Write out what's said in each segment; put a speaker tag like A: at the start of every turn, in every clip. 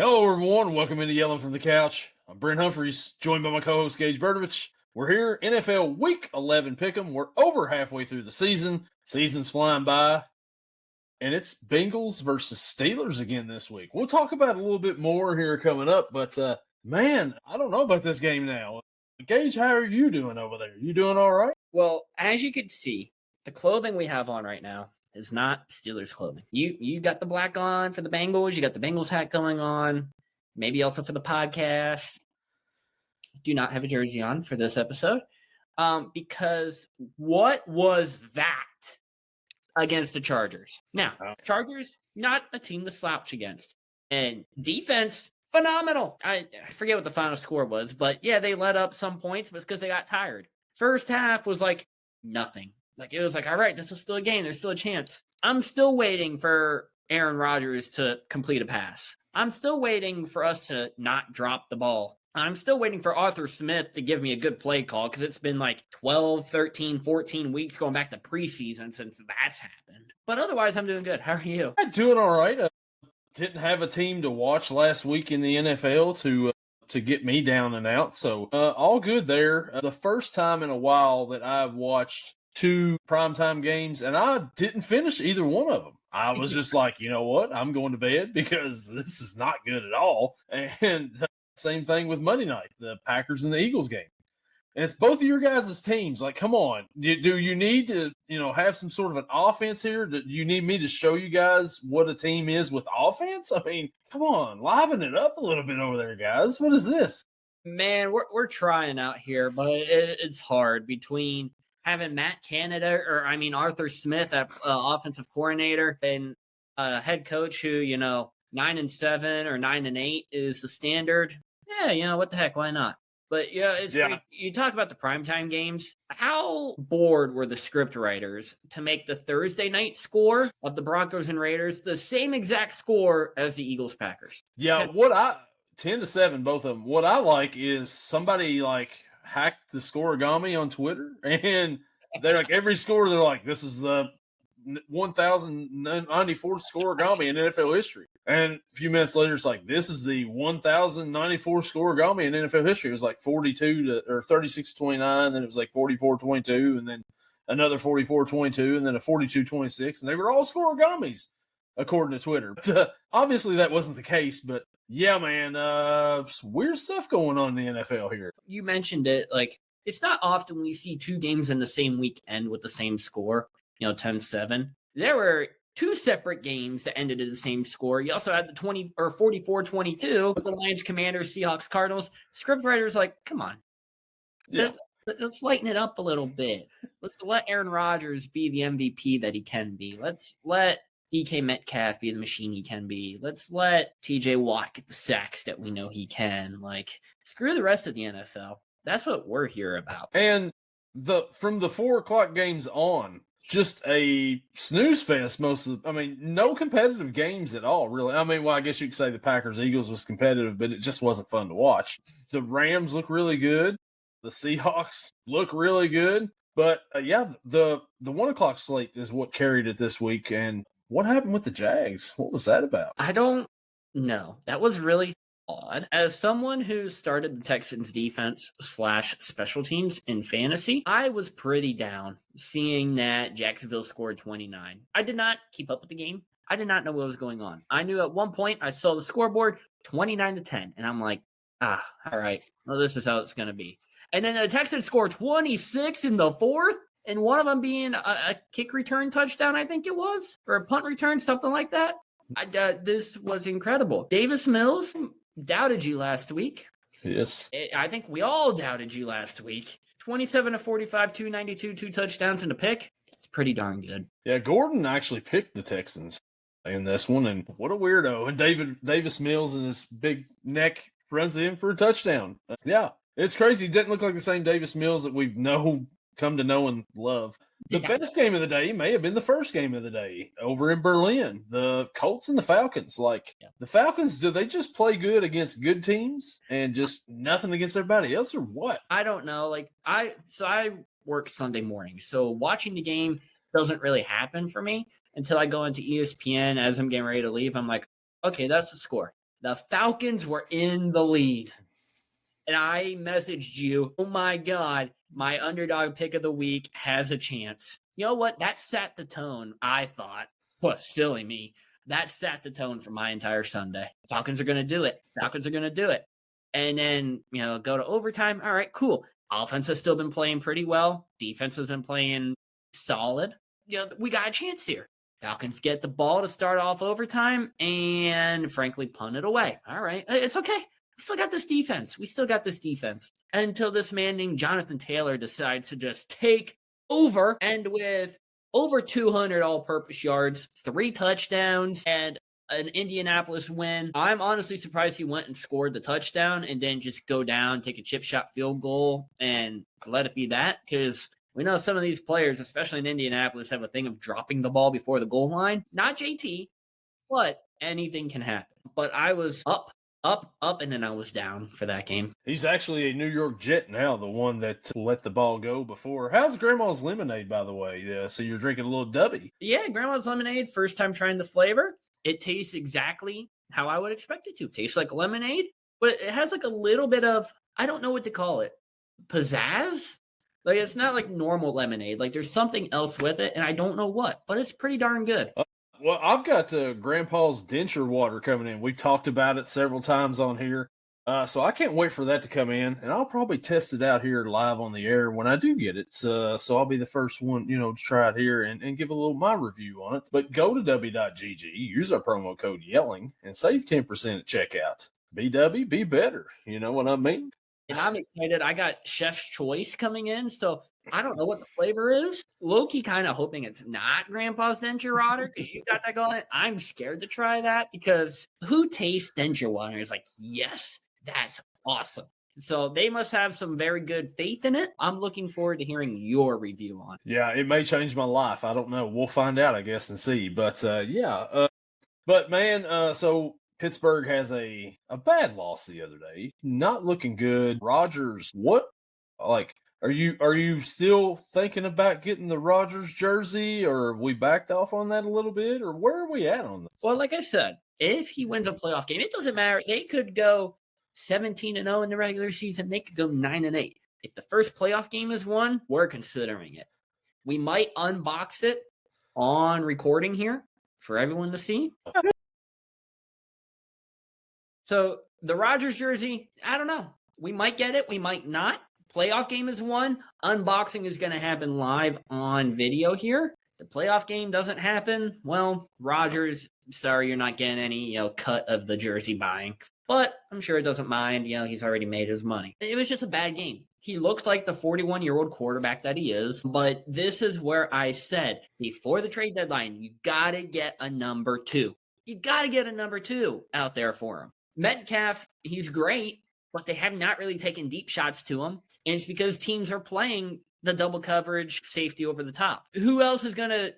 A: Hello, everyone. Welcome into Yelling from the Couch. I'm Brent Humphreys, joined by my co-host Gage Berdovich. We're here, NFL Week 11 Pick'em. We're over halfway through the season. Season's flying by, and it's Bengals versus Steelers again this week. We'll talk about it a little bit more here coming up, but man, I don't know about this game now. Gage, how are you doing over there? You doing all right?
B: Well, as you can see, the clothing we have on right now is not Steelers clothing. You got the black on for the Bengals. You got the Bengals hat going on. Maybe also for the podcast. Do not have a jersey on for this episode. Because what was that against the Chargers? Now, Chargers, not a team to slouch against. And defense, phenomenal. I forget what the final score was, but yeah, they let up some points, but it's because they got tired. First half was like nothing. Like, it was like, all right, this is still a game. There's still a chance. I'm still waiting for Aaron Rodgers to complete a pass. I'm still waiting for us to not drop the ball. I'm still waiting for Arthur Smith to give me a good play call because it's been like 12, 13, 14 weeks going back to preseason since that's happened. But otherwise, I'm doing good. How are you?
A: I'm doing all right. Didn't have a team to watch last week in the NFL to get me down and out. So all good there. The first time in a while that I've watched two primetime games, and I didn't finish either one of them. I was just like, you know what? I'm going to bed because this is not good at all. And the same thing with Monday night, the Packers and the Eagles game. And it's both of your guys' teams. Like, come on. Do you need to, have some sort of an offense here? Do you need me to show you guys what a team is with offense? I mean, come on. Liven it up a little bit over there, guys. What is this?
B: Man, we're trying out here, but it's hard between having Matt Canada, Arthur Smith at offensive coordinator and head coach who, 9-7 or 9-8 is the standard. Yeah, what the heck? Why not? But it's crazy. You talk about the primetime games. How bored were the script writers to make the Thursday night score of the Broncos and Raiders the same exact score as the Eagles Packers?
A: Yeah, 10-7, both of them. What I like is somebody hacked the scoregami on Twitter, and they're like, every score, they're like, this is the 1,094th scoregami in NFL history. And a few minutes later, it's like, this is the 1,094th scoregami in NFL history. It was like 36-29, then it was like 44-22, and then another 44-22, and then a 42-26, and they were all scoregamis, according to Twitter. But, obviously, that wasn't the case, but yeah, man, some weird stuff going on in the NFL here.
B: You mentioned it. Like, it's not often we see two games in the same week end with the same score, 10-7. There were two separate games that ended in the same score. You also had the 44-22 with the Lions, Commanders, Seahawks, Cardinals. Scriptwriters like, come on.
A: Yeah.
B: Let's lighten it up a little bit. Let's let Aaron Rodgers be the MVP that he can be. Let's let DK Metcalf be the machine he can be. Let's let TJ Watt get the sacks that we know he can. Like, screw the rest of the NFL. That's what we're here about.
A: And from the 4 o'clock games on, just a snooze fest no competitive games at all, really. I guess you could say the Packers-Eagles was competitive, but it just wasn't fun to watch. The Rams look really good. The Seahawks look really good. But, the 1 o'clock slate is what carried it this week. And what happened with the Jags? What was that about?
B: I don't know. That was really odd. As someone who started the Texans defense / special teams in fantasy, I was pretty down seeing that Jacksonville scored 29. I did not keep up with the game. I did not know what was going on. I knew at one point I saw the scoreboard 29-10, and I'm like, all right, well, this is how it's going to be. And then the Texans scored 26 in the fourth, and one of them being a kick return touchdown, I think it was, or a punt return, something like that. This was incredible. Davis Mills doubted you last week.
A: Yes.
B: I think we all doubted you last week. 27-45, 292, 2 touchdowns and a pick. It's pretty darn good.
A: Yeah, Gordon actually picked the Texans in this one, and what a weirdo. And Davis Mills and his big neck runs in for a touchdown. Yeah, it's crazy. It didn't look like the same Davis Mills that we've come to know and love. The best game of the day may have been the first game of the day over in Berlin. The Colts and the Falcons. The Falcons, do they just play good against good teams and just nothing against everybody else, or what?
B: I don't know. I work Sunday morning, so watching the game doesn't really happen for me until I go into ESPN as I'm getting ready to leave. I'm like, okay, that's the score. The Falcons were in the lead. And I messaged you, oh my God, my underdog pick of the week has a chance. You know what? That set the tone, I thought. Well, silly me. That set the tone for my entire Sunday. Falcons are going to do it. Falcons are going to do it. And then, go to overtime. All right, cool. Offense has still been playing pretty well. Defense has been playing solid. We got a chance here. Falcons get the ball to start off overtime and, frankly, punt it away. All right, it's okay. We still got this defense. Until this man named Jonathan Taylor decides to just take over, and with over 200 all-purpose yards, 3 touchdowns, and an Indianapolis win. I'm honestly surprised he went and scored the touchdown and then just go down, take a chip shot field goal, and let it be that, because we know some of these players, especially in Indianapolis, have a thing of dropping the ball before the goal line. Not JT, but anything can happen. But I was up, and then I was down for that game.
A: He's actually a New York Jet now, the one that let the ball go before. How's Grandma's Lemonade, by the way? So you're drinking a little Dubby.
B: Yeah, Grandma's Lemonade, first time trying the flavor. It tastes exactly how I would expect it to. It tastes like lemonade, but it has like a little bit of, I don't know what to call it, pizzazz? Like, it's not like normal lemonade. Like, there's something else with it, and I don't know what, but it's pretty darn good.
A: Well, I've got Grandpa's denture water coming in. We've talked about it several times on here. So I can't wait for that to come in, and I'll probably test it out here live on the air when I do get it. So I'll be the first one, to try it here and give a little my review on it. But go to w.gg, use our promo code YELLING, and save 10% at checkout. Be W, be better. You know what I mean?
B: And I'm excited. I got Chef's Choice coming in, so I don't know what the flavor is. Low-key kind of hoping it's not Grandpa's denture water because you got that going. I'm scared to try that because who tastes denture water is like, yes, that's awesome. So they must have some very good faith in it. I'm looking forward to hearing your review on it.
A: Yeah, it may change my life. I don't know. We'll find out, I guess, and see. But, but man, so Pittsburgh has a bad loss the other day. Not looking good. Rodgers, what? Like, are you still thinking about getting the Rodgers jersey, or have we backed off on that a little bit, or where are we at on this?
B: Well, like I said, if he wins a playoff game, it doesn't matter. They could go 17-0 in the regular season. They could go 9-8. If the first playoff game is won, we're considering it. We might unbox it on recording here for everyone to see. So the Rodgers jersey, I don't know. We might get it. We might not. Playoff game is won. Unboxing is going to happen live on video here. The playoff game doesn't happen. Well, Rodgers, sorry, you're not getting any, cut of the jersey buying. But I'm sure it doesn't mind. He's already made his money. It was just a bad game. He looked like the 41-year-old quarterback that he is. But this is where I said, before the trade deadline, you got to get a number 2. You got to get a number 2 out there for him. Metcalf, he's great, but they have not really taken deep shots to him. And it's because teams are playing the double coverage safety over the top. Who else is going to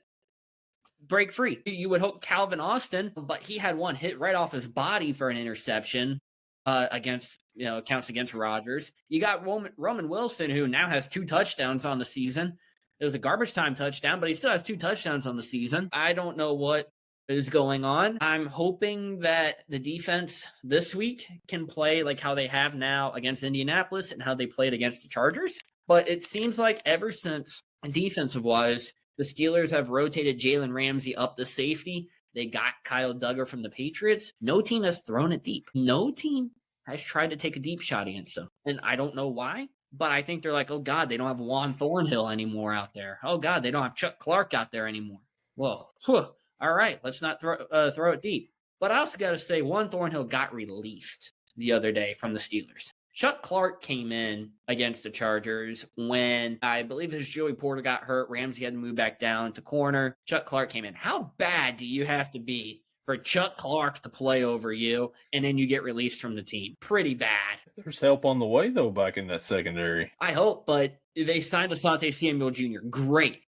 B: break free? You would hope Calvin Austin, but he had one hit right off his body for an interception against, counts against Rodgers. You got Roman Wilson, who now has 2 touchdowns on the season. It was a garbage time touchdown, but he still has 2 touchdowns on the season. I don't know what is going on. I'm hoping that the defense this week can play like how they have now against Indianapolis and how they played against the Chargers. But it seems like ever since defensive-wise, the Steelers have rotated Jalen Ramsey up the safety. They got Kyle Duggar from the Patriots. No team has thrown it deep. No team has tried to take a deep shot against them. And I don't know why, but I think they're like, oh, God, they don't have Juan Thornhill anymore out there. Oh, God, they don't have Chuck Clark out there anymore. Well, all right, let's not throw it deep. But I also got to say, Juan Thornhill got released the other day from the Steelers. Chuck Clark came in against the Chargers when I believe his Joey Porter got hurt. Ramsey had to move back down to corner. Chuck Clark came in. How bad do you have to be for Chuck Clark to play over you, and then you get released from the team? Pretty bad.
A: There's help on the way, though, back in that secondary.
B: I hope, but they signed Asante Samuel Jr. Great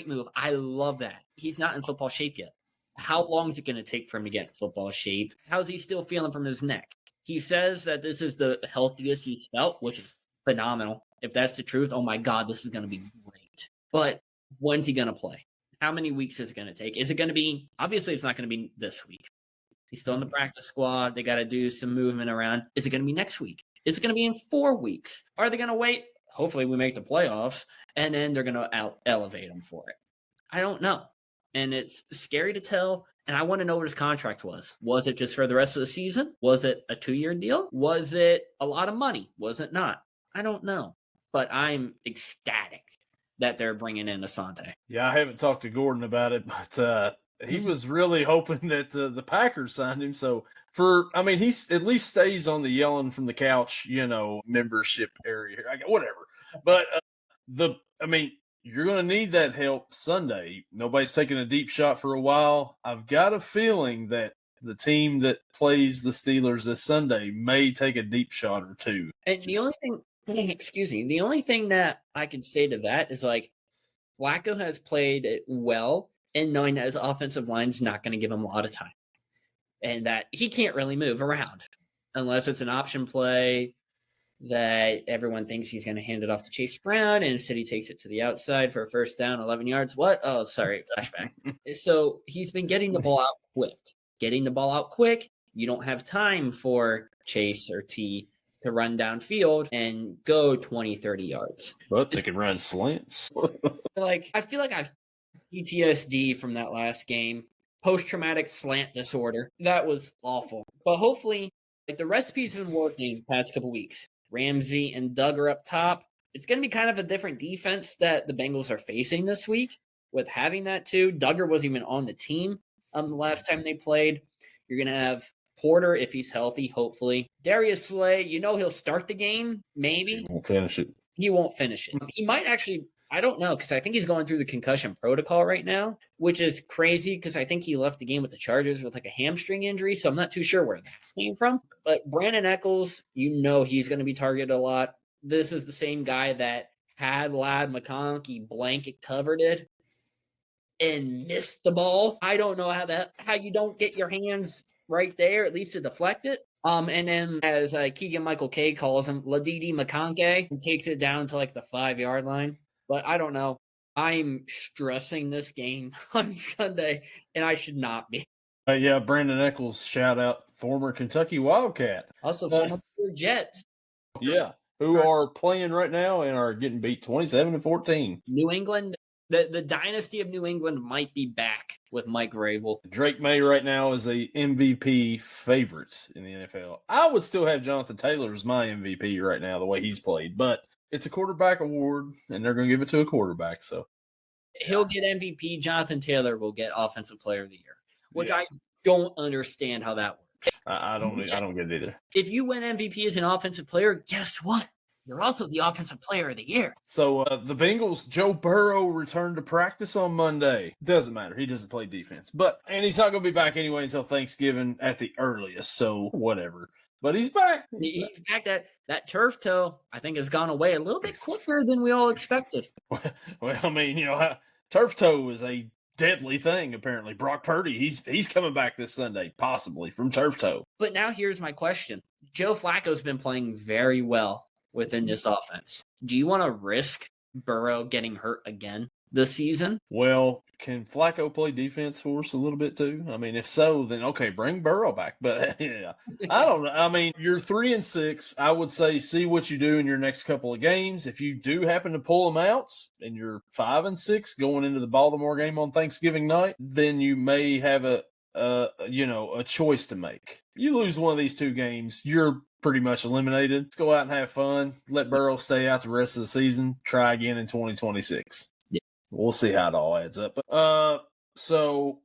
B: move. I love that. He's not in football shape yet. How long is it going to take for him to get in football shape? How's he still feeling from his neck? He says that this is the healthiest he's felt, which is phenomenal. If that's the truth, oh my God, this is going to be great. But when's he going to play? How many weeks is it going to take? Is it going to be, obviously it's not going to be this week. He's still in the practice squad. They got to do some movement around. Is it going to be next week? Is it going to be in 4 weeks? Are they going to wait? Hopefully we make the playoffs, and then they're going to elevate him for it. I don't know. And it's scary to tell. And I want to know what his contract was. Was it just for the rest of the season? Was it a 2-year deal? Was it a lot of money? Was it not? I don't know. But I'm ecstatic that they're bringing in Asante.
A: Yeah, I haven't talked to Gordon about it, but he was really hoping that the Packers signed him. So he at least stays on the yelling from the couch, membership area, whatever. But you're going to need that help Sunday. Nobody's taking a deep shot for a while. I've got a feeling that the team that plays the Steelers this Sunday may take a deep shot or two.
B: And the only thing that I can say to that is Flacco has played it well and knowing that his offensive line's not going to give him a lot of time and that he can't really move around unless it's an option play that everyone thinks he's going to hand it off to Chase Brown, and instead he takes it to the outside for a first down, 11 yards. What? Oh, sorry, flashback. So he's been getting the ball out quick. You don't have time for Chase or T to run downfield and go 20, 30 yards.
A: But they can run slants.
B: I feel like I've PTSD from that last game. Post-traumatic slant disorder. That was awful. But hopefully, the recipe's been working the past couple weeks. Ramsey and Doug are up top. It's going to be kind of a different defense that the Bengals are facing this week with having that too. Duggar wasn't even on the team the last time they played. You're going to have Porter if he's healthy, hopefully. Darius Slay, he'll start the game, maybe.
A: He won't finish it.
B: He won't finish it. He might actually, I don't know, because I think he's going through the concussion protocol right now, which is crazy because I think he left the game with the Chargers with a hamstring injury, so I'm not too sure where that came from. But Brandon Eccles, he's going to be targeted a lot. This is the same guy that had Ladd McConkey blanket covered it and missed the ball. I don't know how you don't get your hands right there, at least to deflect it. And then as Keegan Michael K calls him, Ladidi McConkey, and takes it down to the 5-yard line. But I don't know. I'm stressing this game on Sunday, and I should not be.
A: Brandon Eccles, shout out, former Kentucky Wildcat.
B: Also former Jets.
A: Yeah, who are playing right now and are getting beat 27-14.
B: New England, the dynasty of New England might be back with Mike Vrabel.
A: Drake May right now is a MVP favorite in the NFL. I would still have Jonathan Taylor as my MVP right now, the way he's played, but it's a quarterback award, and they're going to give it to a quarterback. So
B: he'll get MVP. Jonathan Taylor will get Offensive Player of the Year, which I don't understand how that works.
A: I don't get it either.
B: If you win MVP as an offensive player, guess what? You're also the Offensive Player of the Year.
A: So the Bengals, Joe Burrow returned to practice on Monday. Doesn't matter. He doesn't play defense. And he's not going to be back anyway until Thanksgiving at the earliest. So whatever. But he's back.
B: He's back. That turf toe, I think, has gone away a little bit quicker than we all expected.
A: Well, turf toe is a deadly thing, apparently. Brock Purdy, he's coming back this Sunday, possibly, from turf toe.
B: But now here's my question. Joe Flacco's been playing very well within this offense. Do you want to risk Burrow getting hurt again this season?
A: Well, can Flacco play defense for us a little bit too? If so, then okay, bring Burrow back. But yeah, I don't know. You're 3-6. I would say see what you do in your next couple of games. If you do happen to pull them out and you're 5-6 going into the Baltimore game on Thanksgiving night, then you may have a choice to make. You lose one of these 2 games, you're pretty much eliminated. Let's go out and have fun. Let Burrow stay out the rest of the season. Try again in 2026.
B: Yeah.
A: We'll see how it all adds up. So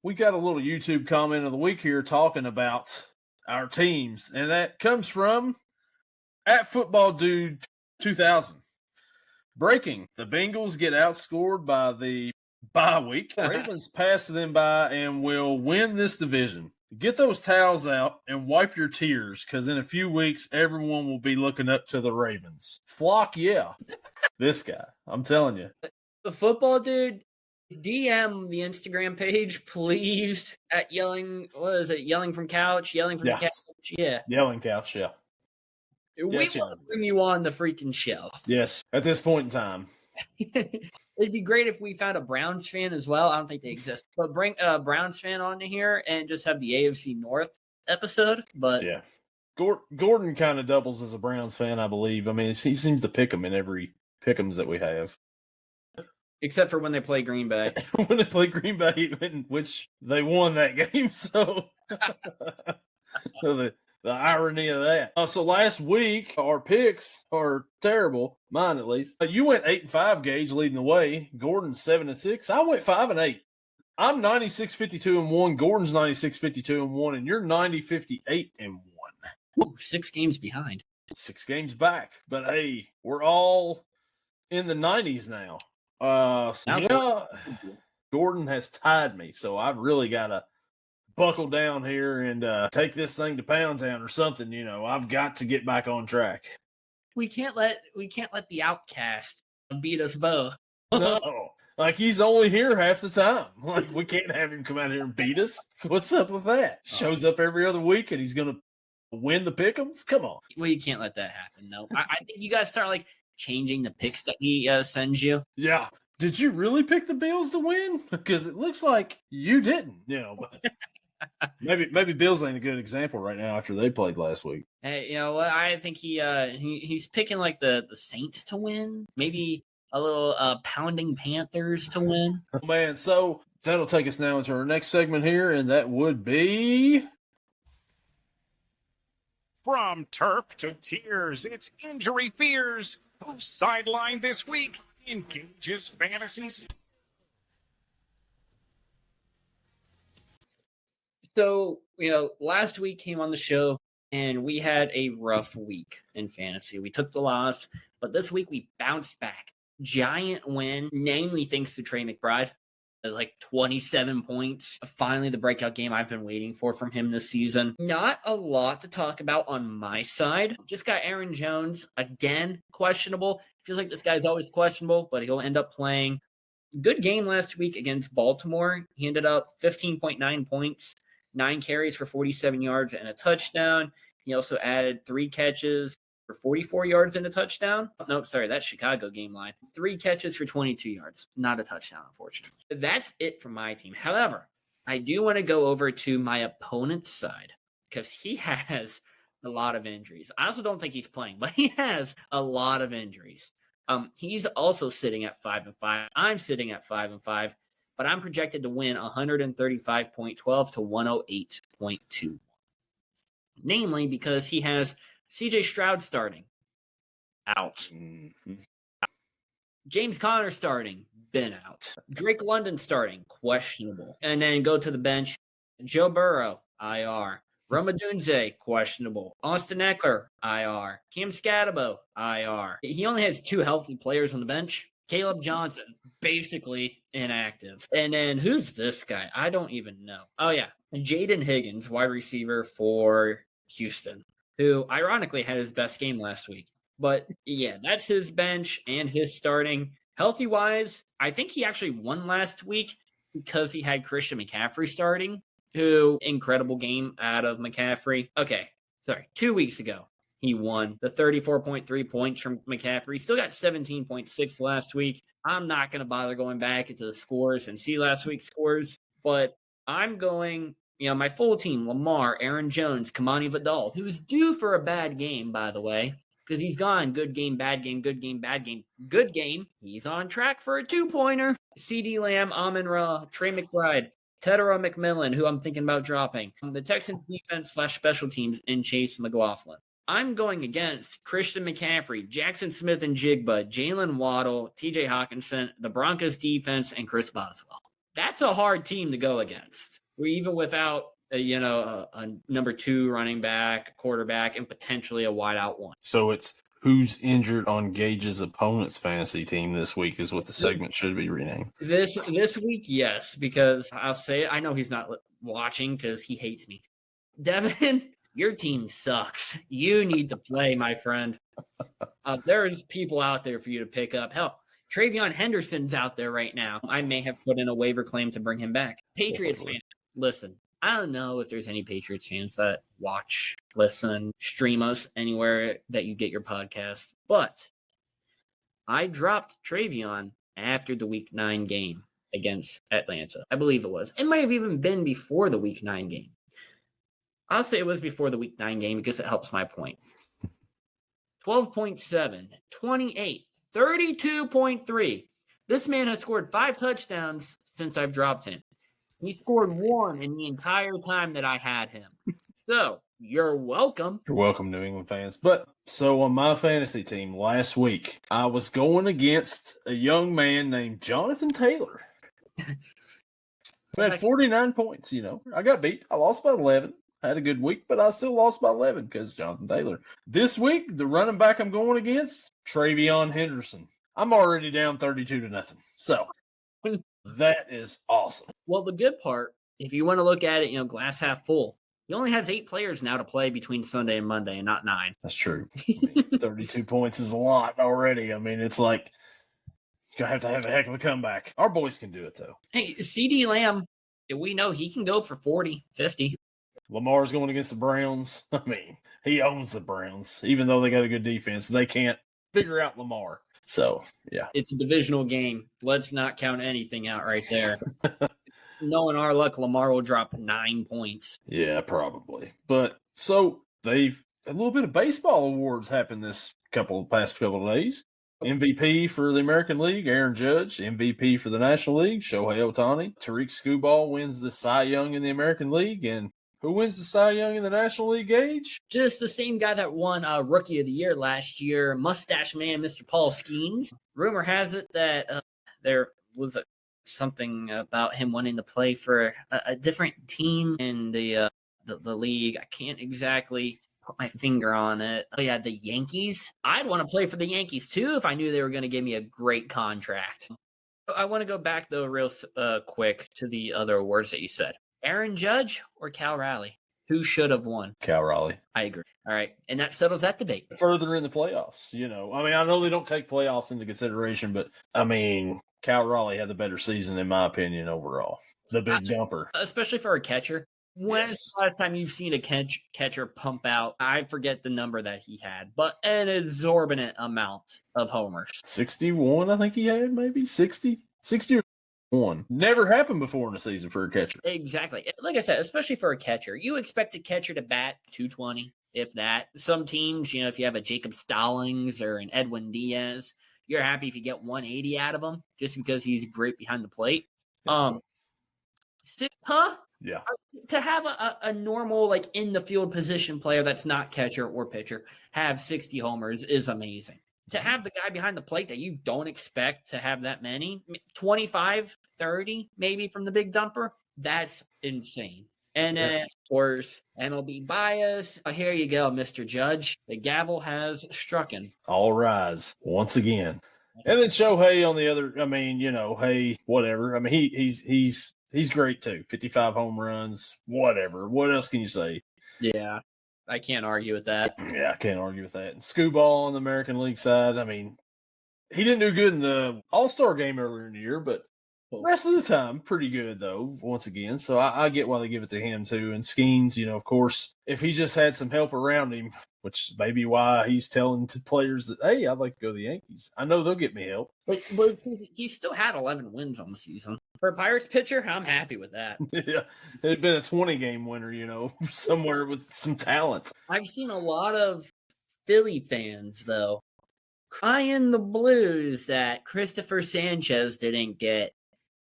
A: we got a little YouTube comment of the week here talking about our teams, and that comes from @FootballDude2000. Breaking: the Bengals get outscored by the bye week. Ravens pass them by and will win this division. Get those towels out and wipe your tears, because in a few weeks, everyone will be looking up to the Ravens. Flock, yeah. This guy, I'm telling you.
B: The football dude, DM the Instagram page, please, at yelling, what is it, yelling from couch, the couch, yeah.
A: Yelling couch, yeah.
B: We want to bring you on the freaking show.
A: Yes, at this point in time.
B: It'd be great if we found a Browns fan as well. I don't think they exist, but bring a Browns fan onto here and just have the AFC North episode. But
A: yeah, Gordon kind of doubles as a Browns fan, I believe. I mean, he seems to pick them in every pick'ems that we have,
B: except for when they play Green Bay.
A: when they play Green Bay, in which they won that game. So, the irony of that. So last week, our picks are terrible. Mine, at least. You went 8-5, Gage, leading the way. Gordon's 7-6. I went 5-8. I'm 96-52-1. Gordon's 96-52-1, and you're 90-58-1.
B: Ooh, 6 games behind.
A: 6 games back. But hey, we're all in the 90s now. Gordon has tied me, so I've really got to buckle down here and take this thing to Pound Town or something. I've got to get back on track.
B: We can't let the outcast beat us both.
A: No, like he's only here half the time. Like we can't have him come out here and beat us. What's up with that? Shows up every other week and he's gonna win the pick'ems. Come on.
B: Well, you can't let that happen. No, I think you guys start like changing the picks that he sends you.
A: Yeah. Did you really pick the Bills to win? Because it looks like you didn't. But maybe Bills ain't a good example right now after they played last week.
B: Hey, I think he's picking like the Saints to win. Maybe a little pounding Panthers to win.
A: Oh, man, so that'll take us now into our next segment here, and that would be...
C: From turf to tears, it's injury fears. Who's sidelined this week in Gage's fantasies?
B: So, last week came on the show, and we had a rough week in fantasy. We took the loss, but this week we bounced back. Giant win, namely thanks to Trey McBride. Like 27 points. Finally, the breakout game I've been waiting for from him this season. Not a lot to talk about on my side. Just got Aaron Jones, again, questionable. Feels like this guy's always questionable, but he'll end up playing. Good game last week against Baltimore. He ended up 15.9 points, 9 carries for 47 yards and a touchdown. He also added 3 catches for 44 yards and a touchdown. No, sorry, that's Chicago game line. 3 catches for 22 yards. Not a touchdown, unfortunately. That's it for my team. However, I do want to go over to my opponent's side because he has a lot of injuries. I also don't think he's playing, but he has a lot of injuries. He's also sitting at 5-5. I'm sitting at 5-5, but I'm projected to win 135.12 to 108.2. Namely because he has CJ Stroud starting. Out.
A: Mm-hmm.
B: James Conner starting. Been out. Drake London starting. Questionable. And then go to the bench. Joe Burrow. IR. Roma Dunze. Questionable. Austin Eckler. IR. Cam Scatabo. IR. He only has 2 healthy players on the bench. Caleb Johnson. Basically inactive. And then who's this guy? I don't even know. Oh, yeah. Jaden Higgins, wide receiver for Houston, who ironically had his best game last week. But yeah, that's his bench and his starting. Healthy-wise, I think he actually won last week because he had Christian McCaffrey starting, who incredible game out of McCaffrey. Okay, sorry, 2 weeks ago, he won the 34.3 points from McCaffrey. Still got 17.6 last week. I'm not going to bother going back into the scores and see last week's scores, but I'm going... my full team, Lamar, Aaron Jones, Kamani Vidal, who's due for a bad game, by the way, because he's gone good game, bad game, good game, bad game, good game. He's on track for a 2-pointer. CeeDee Lamb, Amon-Ra, Trey McBride, Tedera McMillan, who I'm thinking about dropping. The Texans defense / special teams, and Chase McLaughlin. I'm going against Christian McCaffrey, Jackson Smith and Jigba, Jalen Waddle, TJ Hawkinson, the Broncos defense, and Chris Boswell. That's a hard team to go against. We're even without, a number 2 running back, quarterback, and potentially a wideout one.
A: So it's who's injured on Gage's opponent's fantasy team this week is what the segment should be renamed.
B: This week, yes, because I'll say it. I know he's not watching because he hates me. Devin, your team sucks. You need to play, my friend. There's people out there for you to pick up. Hell, Travion Henderson's out there right now. I may have put in a waiver claim to bring him back. Patriots fans, listen, I don't know if there's any Patriots fans that watch, listen, stream us anywhere that you get your podcast, but I dropped Travion after the Week 9 game against Atlanta. I believe it was. It might have even been before the Week 9 game. I'll say it was before the Week 9 game because it helps my point. 12.7, 28, 32.3. This man has scored 5 touchdowns since I've dropped him. He scored 1 in the entire time that I had him. So, you're welcome.
A: You're welcome, New England fans. But so on my fantasy team last week, I was going against a young man named Jonathan Taylor. Who had 49 points, I got beat. I lost by 11. I had a good week, but I still lost by 11 because Jonathan Taylor. This week, the running back I'm going against, Travion Henderson. I'm already down 32-0. So that is awesome.
B: Well, the good part, if you want to look at it, glass half full, he only has 8 players now to play between Sunday and Monday and not 9.
A: That's true. 32 points is a lot already. It's like you're going to have a heck of a comeback. Our boys can do it, though.
B: Hey, CD Lamb, we know he can go for 40, 50.
A: Lamar's going against the Browns. He owns the Browns. Even though they got a good defense, they can't figure out Lamar. So, yeah.
B: It's a divisional game. Let's not count anything out right there. Knowing our luck, Lamar will drop 9 points.
A: Yeah, probably. But so a little bit of baseball awards happened this past couple of days. MVP for the American League, Aaron Judge. MVP for the National League, Shohei Ohtani. Tarik Skubal wins the Cy Young in the American League. And who wins the Cy Young in the National League, Gage?
B: Just the same guy that won Rookie of the Year last year, Mustache Man, Mr. Paul Skenes. Rumor has it that there was something about him wanting to play for a different team in the league. I can't exactly put my finger on it. Oh, yeah, the Yankees. I'd want to play for the Yankees, too, if I knew they were going to give me a great contract. I want to go back, though, real quick to the other awards that you said. Aaron Judge or Cal Raleigh? Who should have won?
A: Cal Raleigh.
B: I agree. All right. And that settles that debate.
A: Further in the playoffs, I know they don't take playoffs into consideration, but, Cal Raleigh had the better season, in my opinion, overall. The big dumper.
B: Especially for a catcher. When's the last time you've seen a catcher pump out, I forget the number that he had, but an exorbitant amount of homers?
A: 61, I think he had, maybe? 60 or 1. Never happened before in a season for a catcher.
B: Exactly. Like I said, especially for a catcher, you expect a catcher to bat 220, if that. Some teams, if you have a Jacob Stallings or an Edwin Diaz, you're happy if you get 180 out of him just because he's great behind the plate. Yeah. To have a normal, in the field position player that's not catcher or pitcher have 60 homers is amazing. To have the guy behind the plate that you don't expect to have that many, 25, 30 maybe from the big dumper, that's insane. And then, of course, MLB bias. Here you go, Mr. Judge. The gavel has strucken.
A: All rise once again. And then Shohei on the other, hey, whatever. He's great too. 55 home runs, whatever. What else can you say?
B: Yeah. I can't argue with that.
A: Yeah, I can't argue with that. And Skubal on the American League side, he didn't do good in the All-Star game earlier in the year, but the rest of the time, pretty good, though, once again. So I get why they give it to him, too. And Skenes, of course, if he just had some help around him, which may be why he's telling to players that, hey, I'd like to go to the Yankees. I know they'll get me help.
B: But he still had 11 wins on the season. For a Pirates pitcher, I'm happy with that.
A: Yeah, it'd been a 20-game winner, somewhere with some talent.
B: I've seen a lot of Philly fans, though, crying the blues that Christopher Sanchez didn't get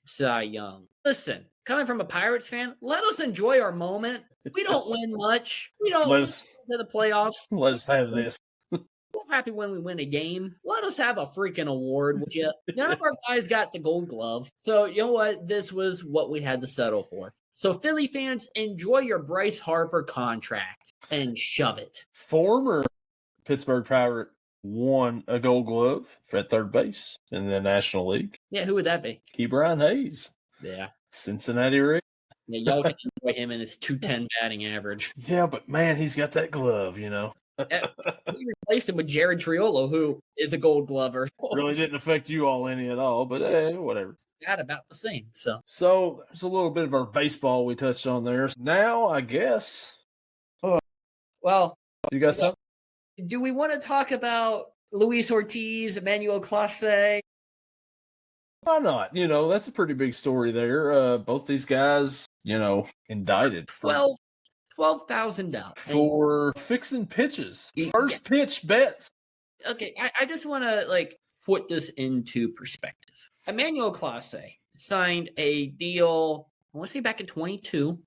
B: Cy Young. Listen, coming from a Pirates fan, let us enjoy our moment. We don't win much. We don't get to the playoffs.
A: Let us have this.
B: I'm happy when we win a game. Let us have a freaking award, would you? None of our guys got the gold glove. So, you know what? This was what we had to settle for. So, Philly fans, enjoy your Bryce Harper contract and shove it.
A: Former Pittsburgh Pirate won a gold glove at third base in the National League.
B: Yeah, who would that be?
A: Brian Hayes.
B: Yeah.
A: Cincinnati Reds.
B: Yeah, y'all can enjoy him and his 210 batting average.
A: Yeah, but man, he's got that glove,
B: We replaced him with Jared Triolo, who is a gold glover.
A: Really didn't affect you all any at all, but whatever.
B: Got about the same.
A: So there's a little bit of our baseball we touched on there. Now, I guess.
B: Well,
A: you got something?
B: Do we want to talk about Luis Ortiz, Emmanuel Clase.
A: Why not? That's a pretty big story there. Both these guys, indicted
B: $12,000
A: for fixing pitches. First pitch bets.
B: Okay, I just want to put this into perspective. Emmanuel Clase signed a deal, I want to say back in 22.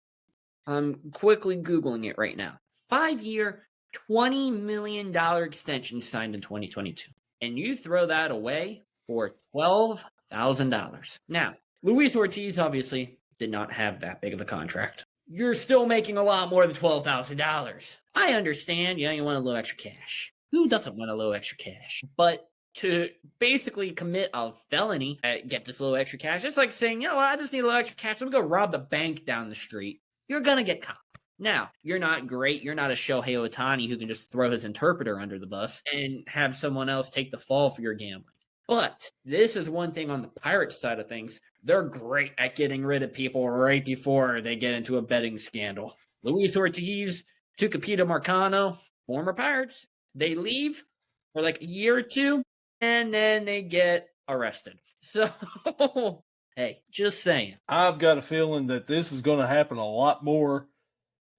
B: I'm quickly Googling it right now. 5-year, $20 million extension signed in 2022. And you throw that away for $12,000. Now, Luis Ortiz obviously did not have that big of a contract. You're still making a lot more than $12,000. I understand, you want a little extra cash. Who doesn't want a little extra cash? But to basically commit a felony, get this little extra cash, it's like saying, I just need a little extra cash. I'm going to go rob the bank down the street. You're going to get caught. Now, you're not great. You're not a Shohei Ohtani who can just throw his interpreter under the bus and have someone else take the fall for your gambling. But this is one thing on the Pirates side of things. They're great at getting rid of people right before they get into a betting scandal. Luis Ortiz, Tucapita Marcano, former Pirates, they leave for a year or two, and then they get arrested. So, hey, just saying.
A: I've got a feeling that this is going to happen a lot more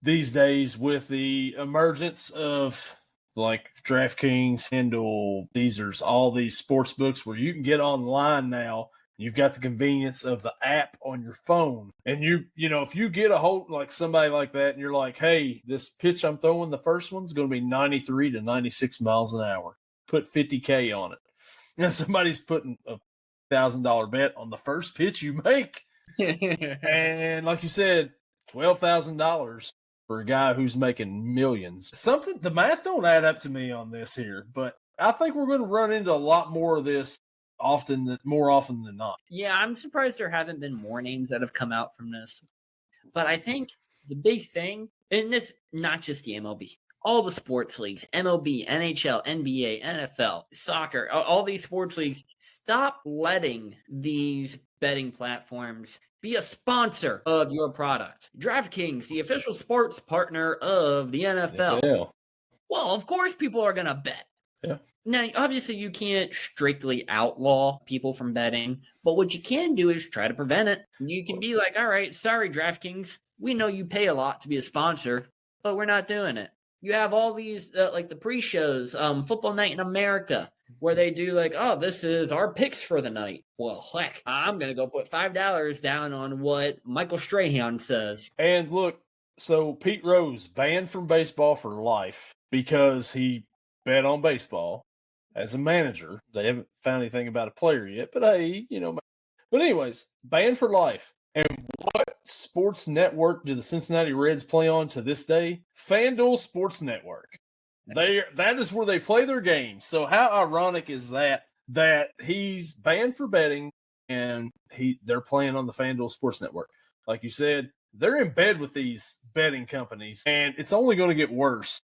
A: these days with the emergence of DraftKings, Handle, Caesars, all these sports books where you can get online now. You've got the convenience of the app on your phone. And if you get a hold somebody like that and you're like, hey, this pitch I'm throwing, the first one's going to be 93 to 96 miles an hour. Put $50K on it. And somebody's putting a $1,000 bet on the first pitch you make. And like you said, $12,000 for a guy who's making millions. The math don't add up to me on this here, but I think we're going to run into a lot more of this more often than not.
B: Yeah, I'm surprised there haven't been more names that have come out from this. But I think the big thing, and this, not just the MLB, all the sports leagues, MLB, NHL, NBA, NFL, soccer, all these sports leagues, stop letting these betting platforms be a sponsor of your product. DraftKings, the official sports partner of the NFL.
A: Yeah.
B: Well, of course people are going to bet.
A: Yeah.
B: Now, obviously, you can't strictly outlaw people from betting, but what you can do is try to prevent it. You can be like, all right, sorry, DraftKings, we know you pay a lot to be a sponsor, but we're not doing it. You have all these, the pre-shows, Football Night in America, where they do this is our picks for the night. Well, heck, I'm going to go put $5 down on what Michael Strahan says.
A: And look, so Pete Rose banned from baseball for life because he bet on baseball as a manager. They haven't found anything about a player yet, but hey, But anyways, banned for life. And what sports network do the Cincinnati Reds play on to this day? FanDuel Sports Network. That is where they play their games. So how ironic is that he's banned for betting and they're playing on the FanDuel Sports Network? Like you said, they're in bed with these betting companies, and it's only going to get worse.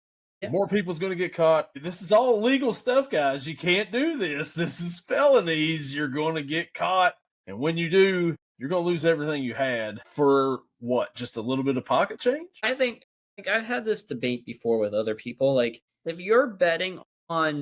A: Yep. More people's going to get caught. This is all illegal stuff, guys. You can't do this. This is felonies. You're going to get caught. And when you do, you're going to lose everything you had for what? Just a little bit of pocket change?
B: I think I've had this debate before with other people. If you're betting on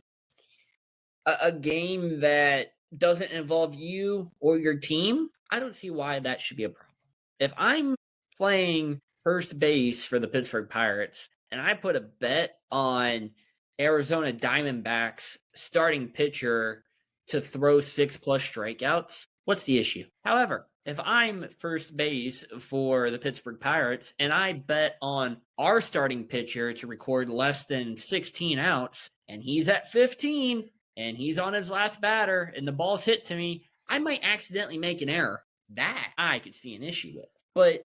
B: a game that doesn't involve you or your team, I don't see why that should be a problem. If I'm playing first base for the Pittsburgh Pirates and I put a bet on Arizona Diamondbacks starting pitcher to throw 6+ strikeouts, what's the issue? However, if I'm first base for the Pittsburgh Pirates and I bet on our starting pitcher to record less than 16 outs and he's at 15 and he's on his last batter and the ball's hit to me, I might accidentally make an error. That I could see an issue with. But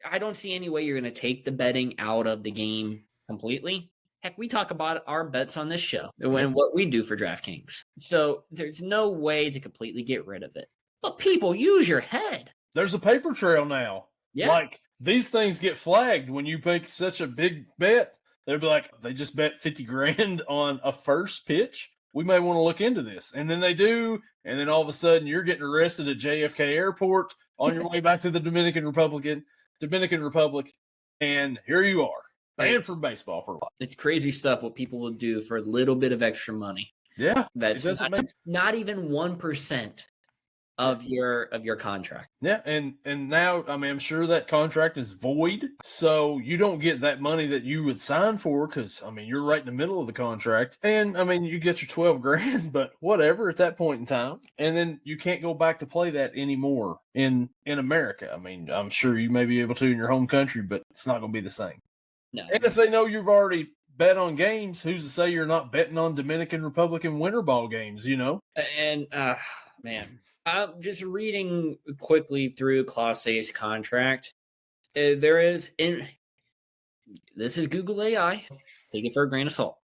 B: I don't see any way you're going to take the betting out of the game completely. Heck, we talk about our bets on this show and what we do for DraftKings. So there's no way to completely get rid of it. But people, use your head.
A: There's a paper trail now.
B: Yeah.
A: These things get flagged when you make such a big bet. They'll be like, they just bet $50,000 on a first pitch. We may want to look into this. And then they do. And then all of a sudden you're getting arrested at JFK Airport on your way back to the Dominican Republic. And here you are, banned from baseball for life.
B: It's crazy stuff what people will do for a little bit of extra money.
A: Yeah,
B: That's
A: it doesn't
B: not even 1% of your contract.
A: Yeah, and now, I mean, I'm sure that contract is void, so you don't get that money that you would sign for because, I mean, you're right in the middle of the contract, and I mean, you get your 12 grand, but whatever at that point in time, and then you can't go back to play that anymore in America. I mean, I'm sure you may be able to in your home country, but it's not going to be the same.
B: No.
A: And if they know you've already bet on games, who's to say you're not betting on Dominican Republican winter ball games, you know?
B: And, man. I'm just reading quickly through Clase's contract. This is Google AI. Take it for a grain of salt.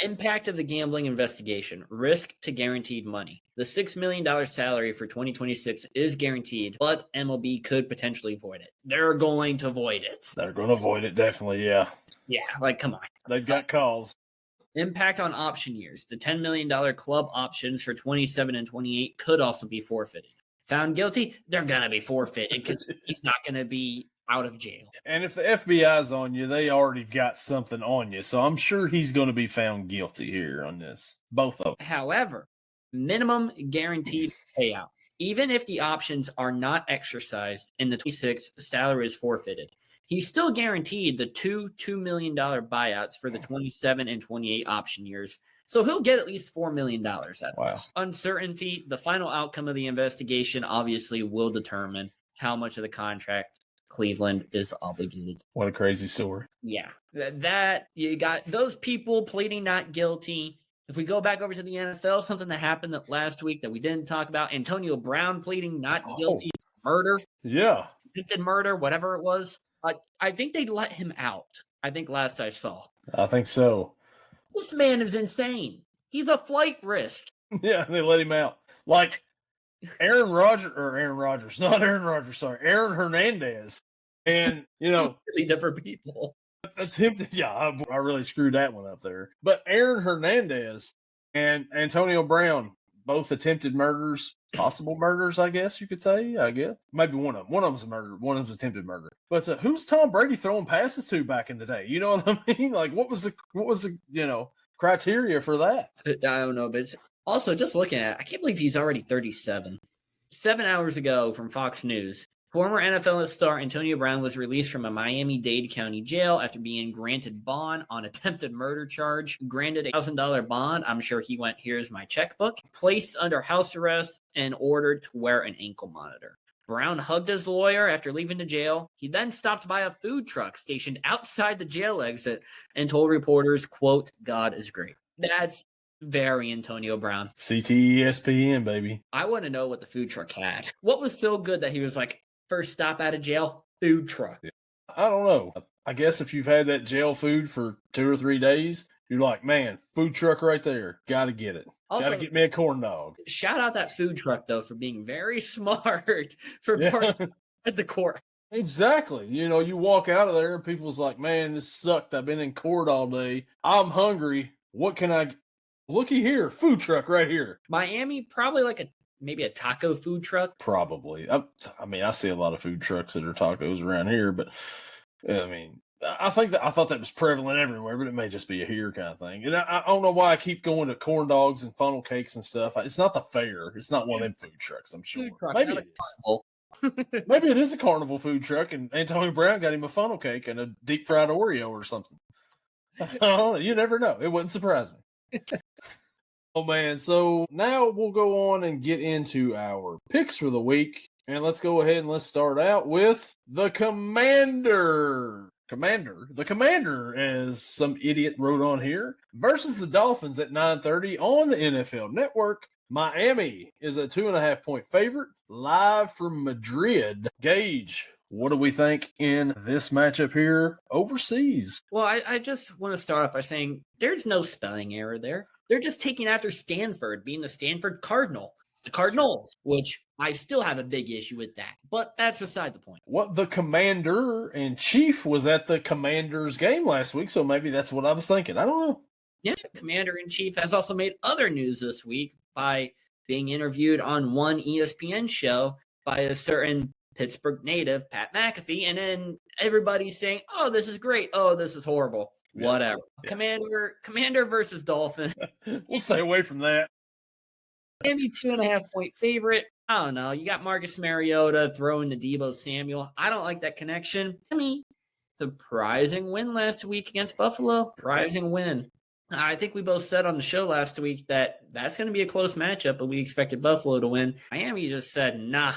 B: Impact of the gambling investigation. Risk to guaranteed money. The $6 million salary for 2026 is guaranteed, but MLB could potentially void it. They're going to void it.
A: They're going to void it, definitely, yeah.
B: Yeah, like, come on.
A: They've got calls.
B: Impact on option years. The $10 million club options for 27 and 28 could also be forfeited. Found guilty, they're going to be forfeited because he's not going to be out of jail.
A: And if the FBI's on you, they already got something on you. So I'm sure he's going to be found guilty here on this. Both of them.
B: However, minimum guaranteed payout. Even if the options are not exercised in the 26, salary is forfeited. He's still guaranteed the $2 million buyouts for the 27 and 28 option years. So he'll get at least $4 million out of this. Uncertainty, the final outcome of the investigation obviously will determine how much of the contract Cleveland is obligated.
A: What a crazy story.
B: Yeah. That you got those people pleading not guilty. If we go back over to the NFL, something that happened last week that we didn't talk about, Antonio Brown pleading not guilty to murder.
A: Yeah.
B: Attempted murder, whatever it was. I think they let him out. I think last I saw.
A: I think so.
B: This man is insane. He's a flight risk.
A: Yeah, they let him out. Like Aaron Hernandez. And, you know,
B: really different people.
A: Attempted, yeah, I really screwed that one up there. But Aaron Hernandez and Antonio Brown, both attempted murders, possible murders, I guess you could say. I guess maybe one of them. One of them's a murder. One of them's attempted murder. But who's Tom Brady throwing passes to back in the day? You know what I mean? Like, what was the criteria for that?
B: I don't know, but it's also just looking at it, I can't believe he's already 37. 7 hours ago from Fox News, former NFL star Antonio Brown was released from a Miami-Dade County jail after being granted bond on attempted murder charge. Granted a $1,000 bond. I'm sure he went, here's my checkbook. Placed under house arrest and ordered to wear an ankle monitor. Brown hugged his lawyer after leaving the jail. He then stopped by a food truck stationed outside the jail exit and told reporters, quote, God is great. That's very Antonio Brown.
A: CTESPN, baby.
B: I want to know what the food truck had. What was so good that he was like, first stop out of jail, food truck?
A: I don't know. I guess if you've had that jail food for 2 or 3 days, you're like, man, food truck right there. Got to get it. Got to get me a corn dog.
B: Shout out that food truck, though, for being very smart for parking at the court.
A: Exactly. You know, you walk out of there and people's like, man, this sucked. I've been in court all day. I'm hungry. What can I... Looky here. Food truck right here.
B: Miami, probably like maybe a taco food truck.
A: Probably. I mean, I see a lot of food trucks that are tacos around here, but I mean, I thought that was prevalent everywhere, but it may just be a here kind of thing. And I don't know why I keep going to corn dogs and funnel cakes and stuff. It's not the fair. It's not one of them food trucks, I'm sure.
B: Food truck,
A: maybe it is. Maybe it is a carnival food truck, and Antonio Brown got him a funnel cake and a deep fried Oreo or something. I don't know. You never know. It wouldn't surprise me. Oh, man. So now we'll go on and get into our picks for the week. And let's go ahead and let's start out with the Commander, as some idiot wrote on here, versus the Dolphins at 9:30 on the NFL Network. Miami is a 2.5-point favorite, live from Madrid. Gage, what do we think in this matchup here overseas?
B: Well, I just want to start off by saying there's no spelling error there. They're just taking after Stanford, being the Stanford Cardinal. The Cardinals, which I still have a big issue with that, but that's beside the point.
A: What the Commander-in-Chief was at the Commanders game last week, so maybe that's what I was thinking. I don't know.
B: Yeah, Commander-in-Chief has also made other news this week by being interviewed on one ESPN show by a certain Pittsburgh native, Pat McAfee, and then everybody's saying, oh, this is great. Oh, this is horrible. Whatever.
A: Yeah.
B: Commander versus Dolphins.
A: We'll stay away from that.
B: Miami 2.5-point favorite. I don't know. You got Marcus Mariota throwing to Deebo Samuel. I don't like that connection. Surprising win last week against Buffalo. Surprising win. I think we both said on the show last week that that's going to be a close matchup, but we expected Buffalo to win. Miami just said, nah,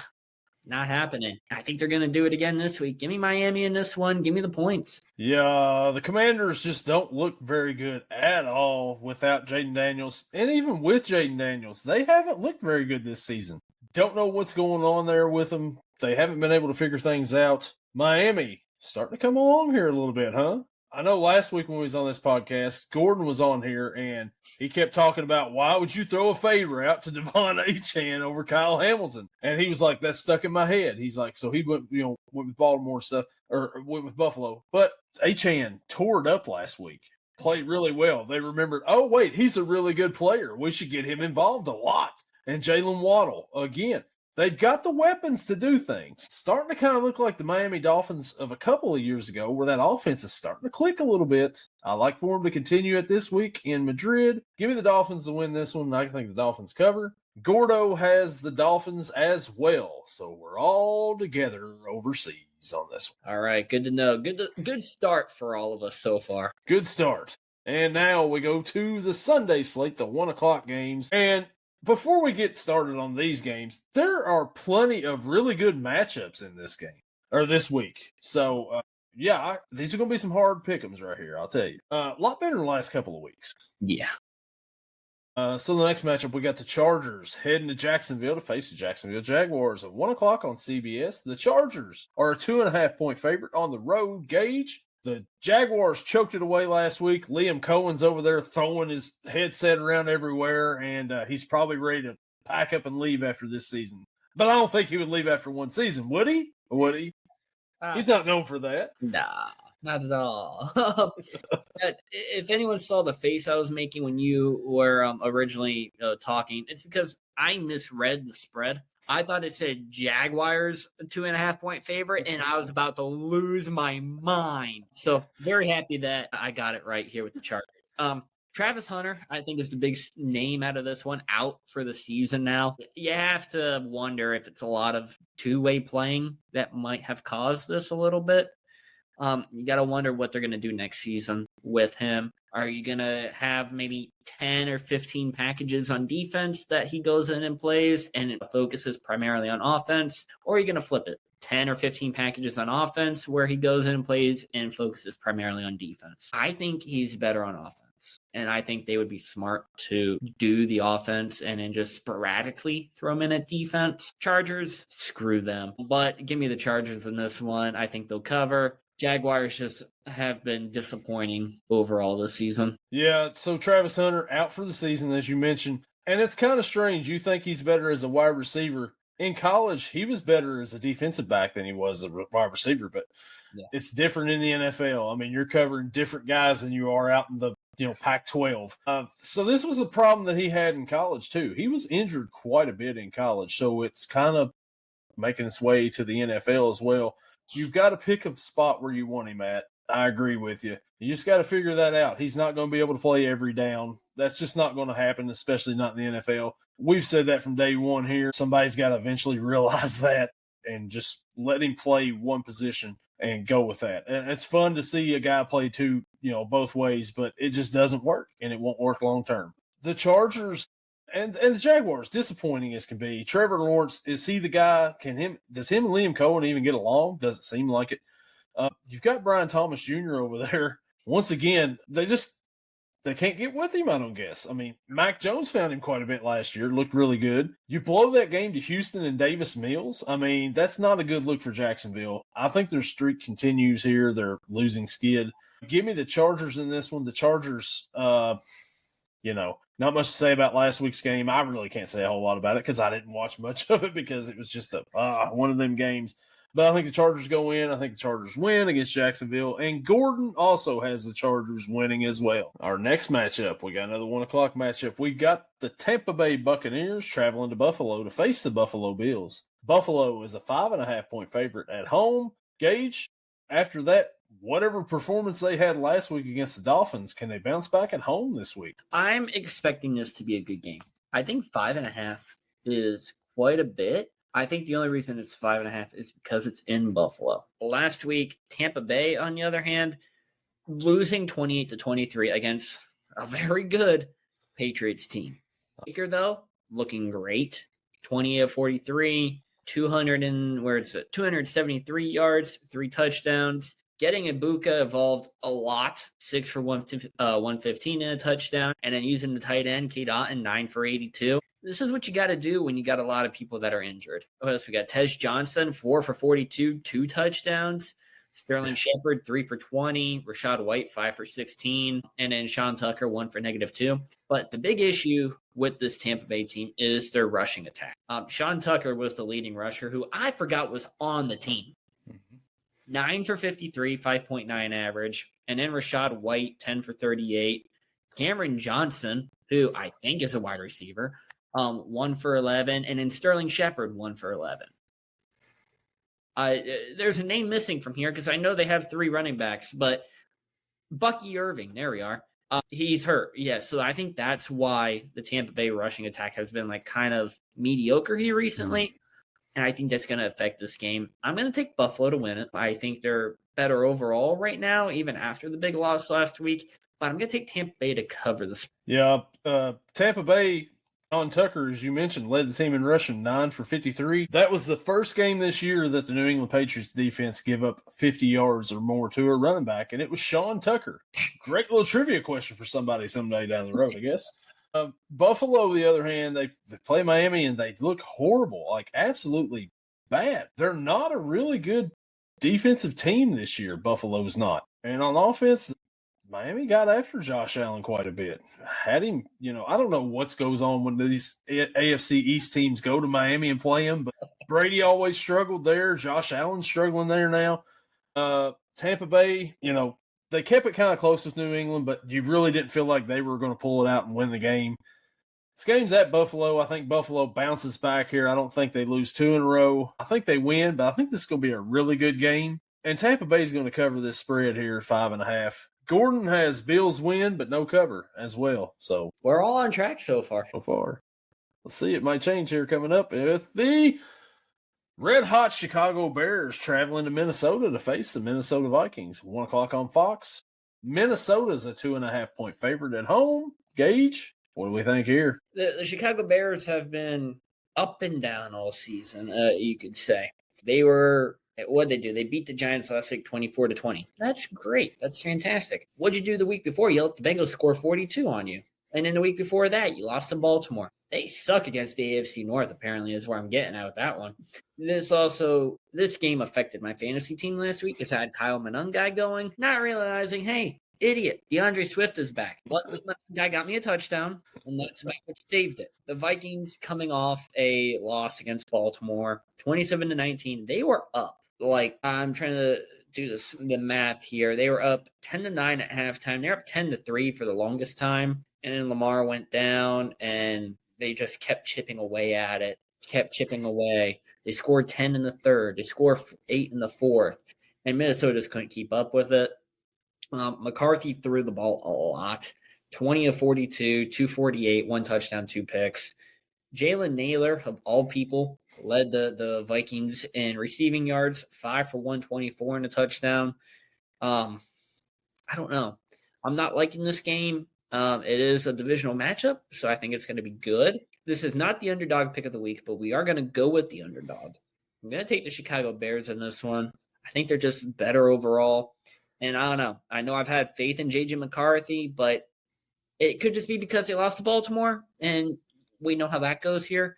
B: not happening. I think they're going to do it again this week. Give me Miami in this one. Give me the points.
A: Yeah, the Commanders just don't look very good at all without Jaden Daniels. And even with Jaden Daniels, they haven't looked very good this season. Don't know what's going on there with them. They haven't been able to figure things out. Miami starting to come along here a little bit, huh? I know last week when we was on this podcast, Gordon was on here and he kept talking about why would you throw a fade route to Devon Achane over Kyle Hamilton? And he was like, that's stuck in my head. He's like, so he went with Baltimore stuff or went with Buffalo. But Achane tore it up last week. Played really well. They remembered, oh, wait, he's a really good player. We should get him involved a lot. And Jalen Waddle, again, they've got the weapons to do things. Starting to kind of look like the Miami Dolphins of a couple of years ago where that offense is starting to click a little bit. I like for them to continue it this week in Madrid. Give me the Dolphins to win this one. I think the Dolphins cover. Gordo has the Dolphins as well. So we're all together overseas on this one.
B: All right, good to know. Good start for all of us so far.
A: Good start. And now we go to the Sunday slate, the 1 o'clock games. And before we get started on these games, there are plenty of really good matchups in this game or this week. So, these are going to be some hard pick'ems right here, I'll tell you. A lot better than the last couple of weeks.
B: Yeah.
A: So the next matchup, we got the Chargers heading to Jacksonville to face the Jacksonville Jaguars at 1 o'clock on CBS. The Chargers are a 2.5-point favorite on the road. Gage, the Jaguars choked it away last week. Liam Cohen's over there throwing his headset around everywhere, and he's probably ready to pack up and leave after this season. But I don't think he would leave after one season, would he? Would he? He's not known for that.
B: Nah, not at all. If anyone saw the face I was making when you were originally talking, it's because I misread the spread. I thought it said Jaguars 2.5-point favorite, and I was about to lose my mind. So very happy that I got it right here with the Chargers. Travis Hunter, I think, is the big name out of this one, out for the season now. You have to wonder if it's a lot of two-way playing that might have caused this a little bit. You got to wonder what they're going to do next season with him. Are you going to have maybe 10 or 15 packages on defense that he goes in and plays and it focuses primarily on offense? Or are you going to flip it? 10 or 15 packages on offense where he goes in and plays and focuses primarily on defense. I think he's better on offense. And I think they would be smart to do the offense and then just sporadically throw him in at defense. Chargers, screw them. But give me the Chargers in this one. I think they'll cover. Jaguars just have been disappointing overall this season.
A: Yeah, so Travis Hunter out for the season, as you mentioned. And it's kind of strange. You think he's better as a wide receiver. In college, he was better as a defensive back than he was a wide receiver, but It's different in the NFL. I mean, you're covering different guys than you are out in the Pac-12. So this was a problem that he had in college, too. He was injured quite a bit in college, so it's kind of making its way to the NFL as well. You've got to pick a spot where you want him at. I agree with you. You just got to figure that out. He's not going to be able to play every down. That's just not going to happen, especially not in the NFL. We've said that from day one here. Somebody's got to eventually realize that and just let him play one position and go with that. And it's fun to see a guy play two, both ways, but it just doesn't work, and it won't work long term. The Chargers and the Jaguars, disappointing as can be. Trevor Lawrence, is he the guy? Does him and Liam Cohen even get along? Doesn't seem like it. You've got Brian Thomas Jr. over there. Once again, they can't get with him, I don't guess. I mean, Mac Jones found him quite a bit last year. Looked really good. You blow that game to Houston and Davis Mills. I mean, that's not a good look for Jacksonville. I think their streak continues here. They're losing skid. Give me the Chargers in this one. The Chargers, not much to say about last week's game. I really can't say a whole lot about it because I didn't watch much of it because it was just one of them games. But I think the Chargers go in. I think the Chargers win against Jacksonville. And Gordon also has the Chargers winning as well. Our next matchup, we got another 1 o'clock matchup. We got the Tampa Bay Buccaneers traveling to Buffalo to face the Buffalo Bills. Buffalo is a 5.5-point favorite at home. Gage, after that whatever performance they had last week against the Dolphins, can they bounce back at home this week?
B: I'm expecting this to be a good game. I think 5.5 is quite a bit. I think the only reason it's 5.5 is because it's in Buffalo. Last week, Tampa Bay, on the other hand, losing 28-23 against a very good Patriots team. Baker, though, looking great. 20-43, 273 yards, 3 touchdowns. Getting Ibuka evolved a lot. 6 for 115 in a touchdown. And then using the tight end, K. Dotton, 9 for 82. This is what you got to do when you got a lot of people that are injured. What else we got? Tej Johnson, 4 for 42, 2 touchdowns. Sterling Shepard, 3 for 20. Rashad White, 5 for 16. And then Sean Tucker, 1 for -2. But the big issue with this Tampa Bay team is their rushing attack. Sean Tucker was the leading rusher, who I forgot was on the team. 9 for 53, 5.9 average. And then Rashad White, 10 for 38. Cameron Johnson, who I think is a wide receiver, 1 for 11. And then Sterling Shepard, 1 for 11. There's a name missing from here because I know they have 3 running backs, but Bucky Irving, there we are. He's hurt. Yeah, so I think that's why the Tampa Bay rushing attack has been like kind of mediocre here recently. And I think that's going to affect this game. I'm going to take Buffalo to win it. I think they're better overall right now, even after the big loss last week. But I'm going to take Tampa Bay to cover this.
A: Yeah, Tampa Bay, Sean Tucker, as you mentioned, led the team in rushing, 9 for 53. That was the first game this year that the New England Patriots defense give up 50 yards or more to a running back, and it was Sean Tucker. Great little trivia question for somebody someday down the road, I guess. Buffalo, on the other hand, they play Miami, and they look horrible, like absolutely bad. They're not a really good defensive team this year, Buffalo's not. And on offense, Miami got after Josh Allen quite a bit. Had him, I don't know what goes on when these AFC East teams go to Miami and play him, but Brady always struggled there. Josh Allen's struggling there now. Tampa Bay, they kept it kind of close with New England, but you really didn't feel like they were going to pull it out and win the game. This game's at Buffalo. I think Buffalo bounces back here. I don't think they lose 2 in a row. I think they win, but I think this is going to be a really good game. And Tampa Bay is going to cover this spread here, 5.5. Gordon has Bills win, but no cover as well. So
B: we're all on track so far.
A: Let's see. It might change here coming up with the red-hot Chicago Bears traveling to Minnesota to face the Minnesota Vikings. 1 o'clock on Fox. Minnesota's a 2.5-point favorite at home. Gage, what do we think here?
B: The Chicago Bears have been up and down all season, you could say. What'd they do? They beat the Giants last week 24-20. That's great. That's fantastic. What'd you do the week before? You let the Bengals score 42 on you. And then the week before that, you lost to Baltimore. They suck against the AFC North, apparently, is where I'm getting at with that one. This game affected my fantasy team last week because I had Kyle Monangai going, not realizing, hey, idiot, DeAndre Swift is back. Luckily, Monangai got me a touchdown, and that's what saved it. The Vikings coming off a loss against Baltimore, 27-19. They were up. I'm trying to do the math here. They were up 10-9 at halftime. They're up 10-3 for the longest time. And then Lamar went down, and they just kept chipping away at it, They scored 10 in the third. They scored 8 in the fourth. And Minnesota just couldn't keep up with it. McCarthy threw the ball a lot. 20 of 42, 248, 1 touchdown, 2 picks. Jalen Naylor, of all people, led the Vikings in receiving yards, 5 for 124 and a touchdown. I don't know. I'm not liking this game. It is a divisional matchup, so I think it's going to be good. This is not the underdog pick of the week, but we are going to go with the underdog. I'm going to take the Chicago Bears in this one. I think they're just better overall. And I don't know. I know I've had faith in J.J. McCarthy, but it could just be because they lost to Baltimore, and we know how that goes here.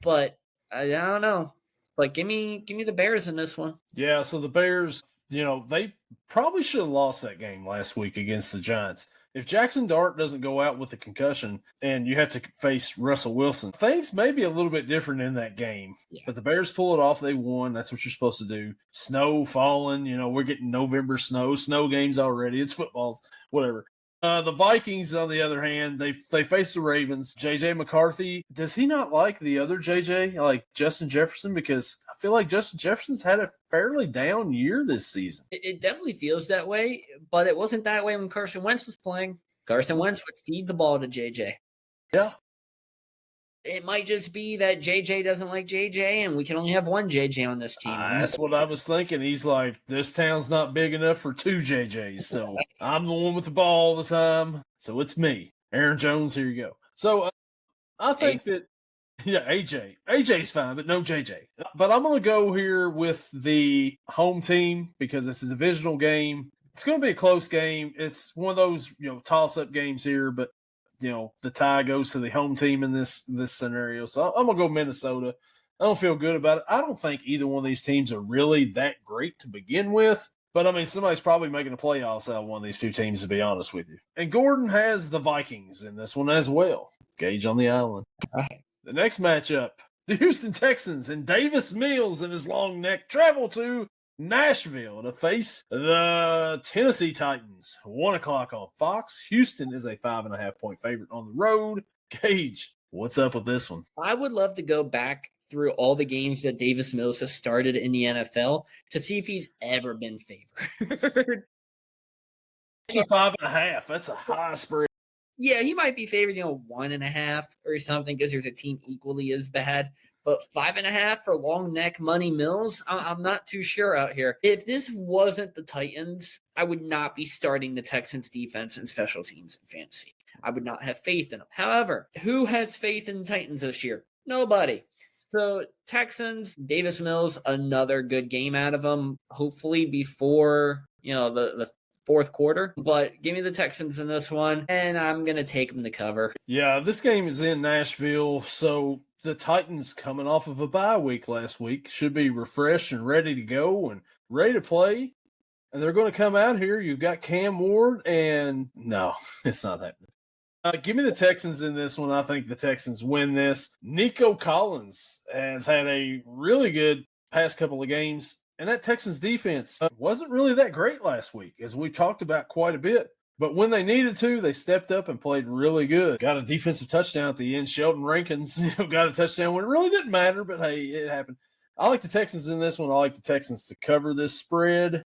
B: But I don't know. But give me the Bears in this one.
A: Yeah, so the Bears, they probably should have lost that game last week against the Giants. If Jackson Dart doesn't go out with a concussion and you have to face Russell Wilson, things may be a little bit different in that game. Yeah. But the Bears pull it off. They won. That's what you're supposed to do. Snow falling. We're getting November snow games already. It's football, whatever. The Vikings, on the other hand, they face the Ravens. J.J. McCarthy, does he not like the other J.J., like Justin Jefferson? Because I feel like Justin Jefferson's had a fairly down year this season.
B: It definitely feels that way, but it wasn't that way when Carson Wentz was playing. Carson Wentz would feed the ball to J.J.
A: Yeah.
B: It might just be that JJ doesn't like JJ, and we can only have one JJ on this team.
A: That's what I was thinking. He's like, this town's not big enough for two JJs, so I'm the one with the ball all the time. So it's me, Aaron Jones. Here you go. So I think that, yeah, AJ's fine, but no JJ. But I'm gonna go here with the home team because it's a divisional game. It's gonna be a close game. It's one of those toss-up games here, but the tie goes to the home team in this scenario. So I'm going to go Minnesota. I don't feel good about it. I don't think either one of these teams are really that great to begin with. But, I mean, somebody's probably making the playoffs out of one of these two teams, to be honest with you. And Gordon has the Vikings in this one as well. Gage on the island.
B: Right.
A: The next matchup, the Houston Texans and Davis Mills and his long neck travel to Nashville to face the Tennessee Titans. 1 o'clock on Fox. Houston is a 5.5-point favorite on the road. Gage, what's up with this one?
B: I would love to go back through all the games that Davis Mills has started in the NFL to see if he's ever been favored.
A: 5.5. That's a high spread.
B: Yeah, he might be favored, 1.5 or something because there's a team equally as bad. But 5.5 for long neck money Mills, I'm not too sure out here. If this wasn't the Titans, I would not be starting the Texans defense and special teams in fantasy. I would not have faith in them. However, who has faith in the Titans this year? Nobody. So Texans, Davis Mills, another good game out of them, hopefully before, the fourth quarter. But give me the Texans in this one, and I'm going to take them to cover.
A: Yeah, this game is in Nashville, so the Titans, coming off of a bye week last week, should be refreshed and ready to go and ready to play. And they're going to come out here. You've got Cam Ward, and no, it's not happening. Give me the Texans in this one. I think the Texans win this. Nico Collins has had a really good past couple of games, and that Texans defense wasn't really that great last week, as we talked about quite a bit. But when they needed to, they stepped up and played really good. Got a defensive touchdown at the end. Sheldon Rankins got a touchdown when it really didn't matter, but hey, it happened. I like the Texans in this one. I like the Texans to cover this spread.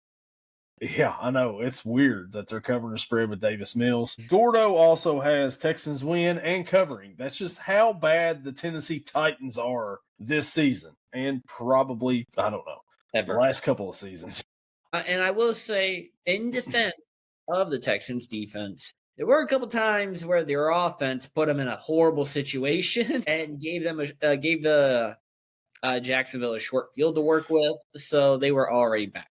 A: Yeah, I know. It's weird that they're covering a spread with Davis Mills. Gordo also has Texans win and covering. That's just how bad the Tennessee Titans are this season. And probably, I don't know,
B: Ever.
A: the last couple of seasons.
B: And I will say, in defense of the Texans defense, there were a couple times where their offense put them in a horrible situation and gave the Jacksonville a short field to work with, so they were already back.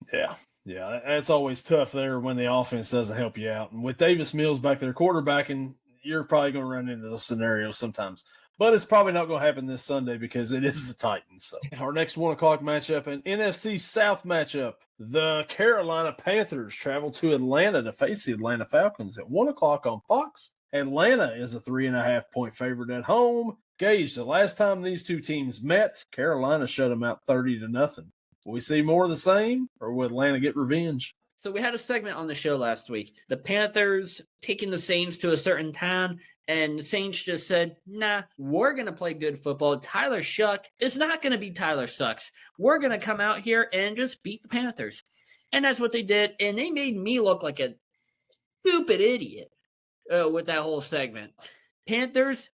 A: Yeah, that's always tough there when the offense doesn't help you out. And with Davis Mills back there quarterbacking, you're probably going to run into those scenarios sometimes. But it's probably not going to happen this Sunday because it is the Titans. So our next 1 o'clock matchup, an NFC South matchup. The Carolina Panthers travel to Atlanta to face the Atlanta Falcons at 1 o'clock on Fox. Atlanta is a 3.5-point favorite at home. Gage, the last time these two teams met, Carolina shut them out 30-0. Will we see more of the same, or will Atlanta get revenge?
B: So we had a segment on the show last week. The Panthers taking the Saints to a certain town, and the Saints just said, nah, we're going to play good football. Tyler Shuck is not going to be Tyler Sucks. We're going to come out here and just beat the Panthers. And that's what they did, and they made me look like a stupid idiot with that whole segment. Panthers,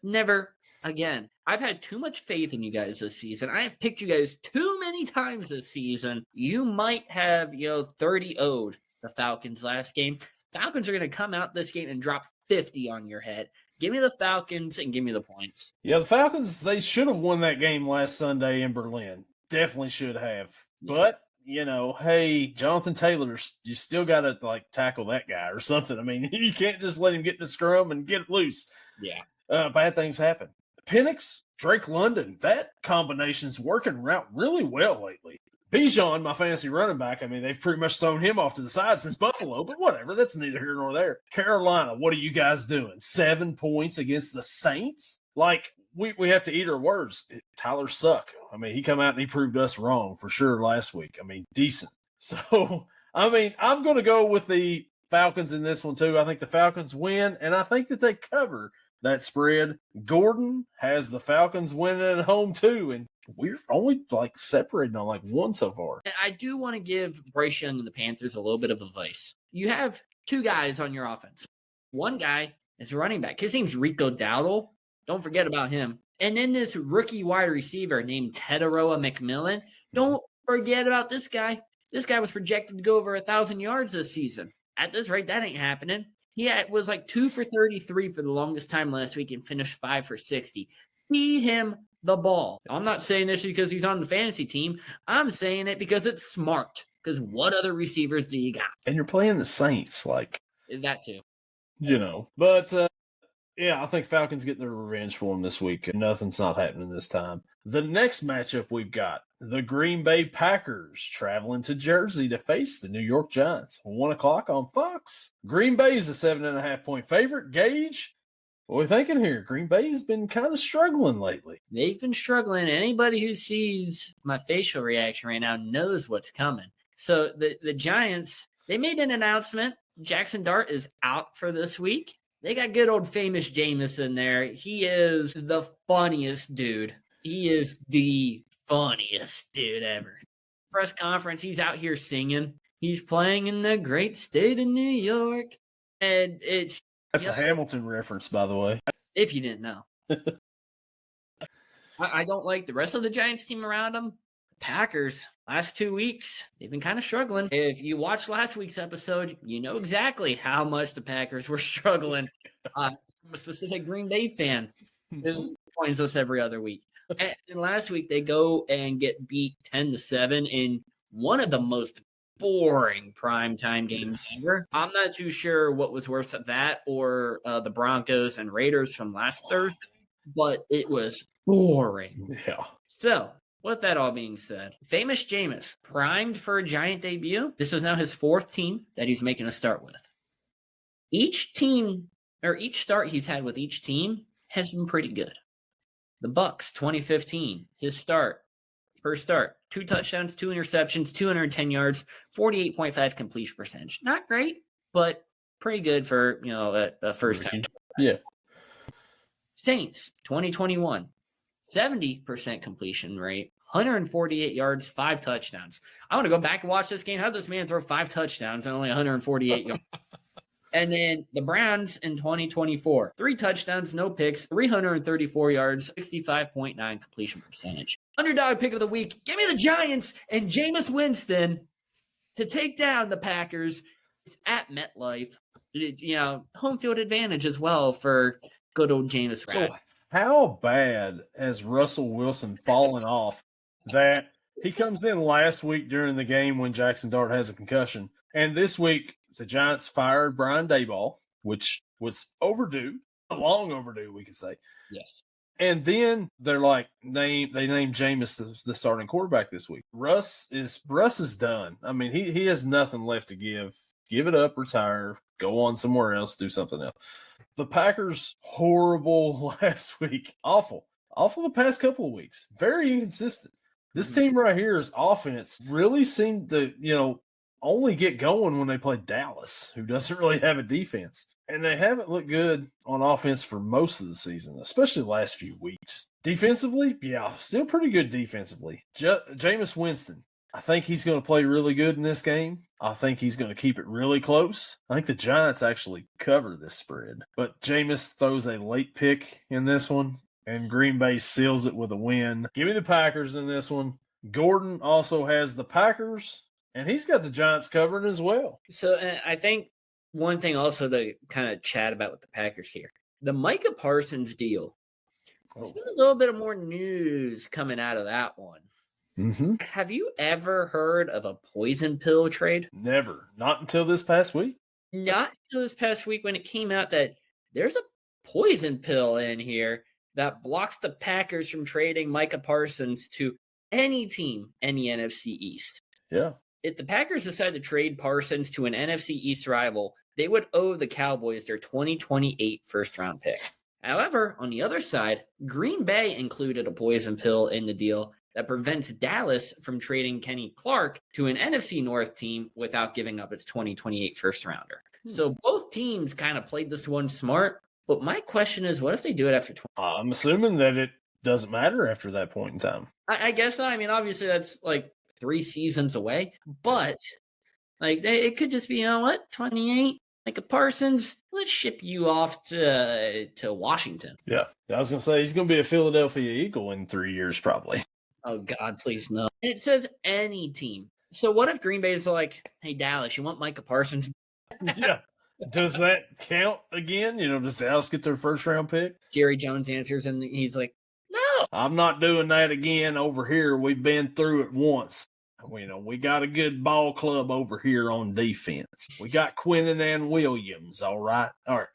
B: never again. I've had too much faith in you guys this season. I have picked you guys too many times this season. You might have, 30-0'd the Falcons last game. Falcons are going to come out this game and drop 50 on your head. Give me the Falcons and give me the points.
A: Yeah, the Falcons, they should have won that game last Sunday in Berlin. Definitely should have. Yeah. But, hey, Jonathan Taylor, you still got to, tackle that guy or something. I mean, you can't just let him get in the scrum and get it loose.
B: Yeah.
A: Bad things happen. Penix, Drake London, that combination's working out really well lately. Bijan, my fantasy running back, I mean, they've pretty much thrown him off to the side since Buffalo, but whatever. That's neither here nor there. Carolina, what are you guys doing? 7 points against the Saints? We have to eat our words. Tyler Suck. I mean, he come out and he proved us wrong for sure last week. I mean, decent. So, I'm going to go with the Falcons in this one too. I think the Falcons win, and I think that they cover that spread. Gordon has the Falcons winning at home too, and we're only like separating on like one so far.
B: And I do want to give Bryce Young and the Panthers a little bit of advice. You have two guys on your offense. One guy is a running back. His name's Rico Dowdle. Don't forget about him. And then this rookie wide receiver named Teteroa McMillan. Don't forget about this guy. This guy was projected to go over 1,000 yards this season. At this rate, that ain't happening. He was like 2 for 33 for the longest time last week and finished 5 for 60. Feed him the ball. I'm not saying this because he's on the fantasy team. I'm saying it because it's smart. Because what other receivers do you got?
A: And you're playing the Saints, like
B: that too.
A: But yeah, I think Falcons get their revenge for them this week. Nothing's not happening this time. The next matchup we've got the Green Bay Packers traveling to Jersey to face the New York Giants. 1 o'clock on Fox. Green Bay is a 7.5-point favorite. Gage, what are we thinking here? Green Bay's been kind of struggling lately.
B: They've been struggling. Anybody who sees my facial reaction right now knows what's coming. So the Giants, they made an announcement. Jackson Dart is out for this week. They got good old famous Jameis in there. He is the funniest dude. He is the funniest dude ever. Press conference, he's out here singing. He's playing in the great state of New York. And
A: That's a Hamilton reference, by the way.
B: If you didn't know. I don't like the rest of the Giants team around him. Packers, last 2 weeks, they've been kind of struggling. If you watched last week's episode, you know exactly how much the Packers were struggling. I'm a specific Green Bay fan who joins us every other week. And last week, they go and get beat 10-7 in one of the most boring primetime games ever. I'm not too sure what was worse at that or the Broncos and Raiders from last Thursday, but it was boring.
A: Yeah.
B: So, with that all being said, famous Jameis, primed for a Giant debut. This is now his 4th team that he's making a start with. Each start he's had with each team has been pretty good. The Bucs, 2015, first start, 2 touchdowns, 2 interceptions, 210 yards, 48.5 completion percentage. Not great, but pretty good for, a first time.
A: Yeah.
B: Saints, 2021. 70% completion rate, 148 yards, 5 touchdowns. I want to go back and watch this game. How did this man throw 5 touchdowns and only 148 yards? And then the Browns in 2024, 3 touchdowns, no picks, 334 yards, 65.9 completion percentage. Underdog pick of the week. Give me the Giants and Jameis Winston to take down the Packers. It's at MetLife. Home field advantage as well for good old Jameis.
A: So how bad has Russell Wilson fallen off that he comes in last week during the game when Jackson Dart has a concussion, and this week the Giants fired Brian Daboll, which was overdue, long overdue, we could say.
B: Yes.
A: And then they're like, they named Jameis the starting quarterback this week. Russ is done. I mean, he has nothing left to give. Give it up, retire, go on somewhere else, do something else. The Packers, horrible last week. Awful the past couple of weeks. Very inconsistent. This team right here's offense really seemed to, only get going when they play Dallas, who doesn't really have a defense. And they haven't looked good on offense for most of the season, especially the last few weeks. Defensively, yeah, still pretty good defensively. Jameis Winston, I think he's going to play really good in this game. I think he's going to keep it really close. I think the Giants actually cover this spread. But Jameis throws a late pick in this one, and Green Bay seals it with a win. Give me the Packers in this one. Gordon also has the Packers, and he's got the Giants covered as well.
B: So I think one thing also to kind of chat about with the Packers here, the Micah Parsons deal. There's been a little bit of more news coming out of that one.
A: Mm-hmm.
B: Have you ever heard of a poison pill trade?
A: Never. Not until this past week.
B: Not until this past week when it came out that there's a poison pill in here that blocks the Packers from trading Micah Parsons to any team in the NFC East.
A: Yeah.
B: If the Packers decide to trade Parsons to an NFC East rival, they would owe the Cowboys their 2028 first-round pick. However, on the other side, Green Bay included a poison pill in the deal that prevents Dallas from trading Kenny Clark to an NFC North team without giving up its 2028 first-rounder. So both teams kind of played this one smart. But my question is, what if they do it after 20?
A: I'm assuming that it doesn't matter after that point in time.
B: I guess not. I mean, obviously that's like 3 seasons away, but like it could just be, you know what, 28, like a Parsons, let's ship you off to Washington.
A: Yeah, I was gonna say he's gonna be a Philadelphia Eagle in 3 years, probably.
B: Oh God, please no. And it says any team. So what if Green Bay is like, hey Dallas, you want Micah Parsons?
A: Yeah. Does that count again? Does Dallas get their first round pick?
B: Jerry Jones answers, and he's like, no.
A: I'm not doing that again over here. We've been through it once. We got a good ball club over here on defense. We got Quinnen and Williams, all right? All right,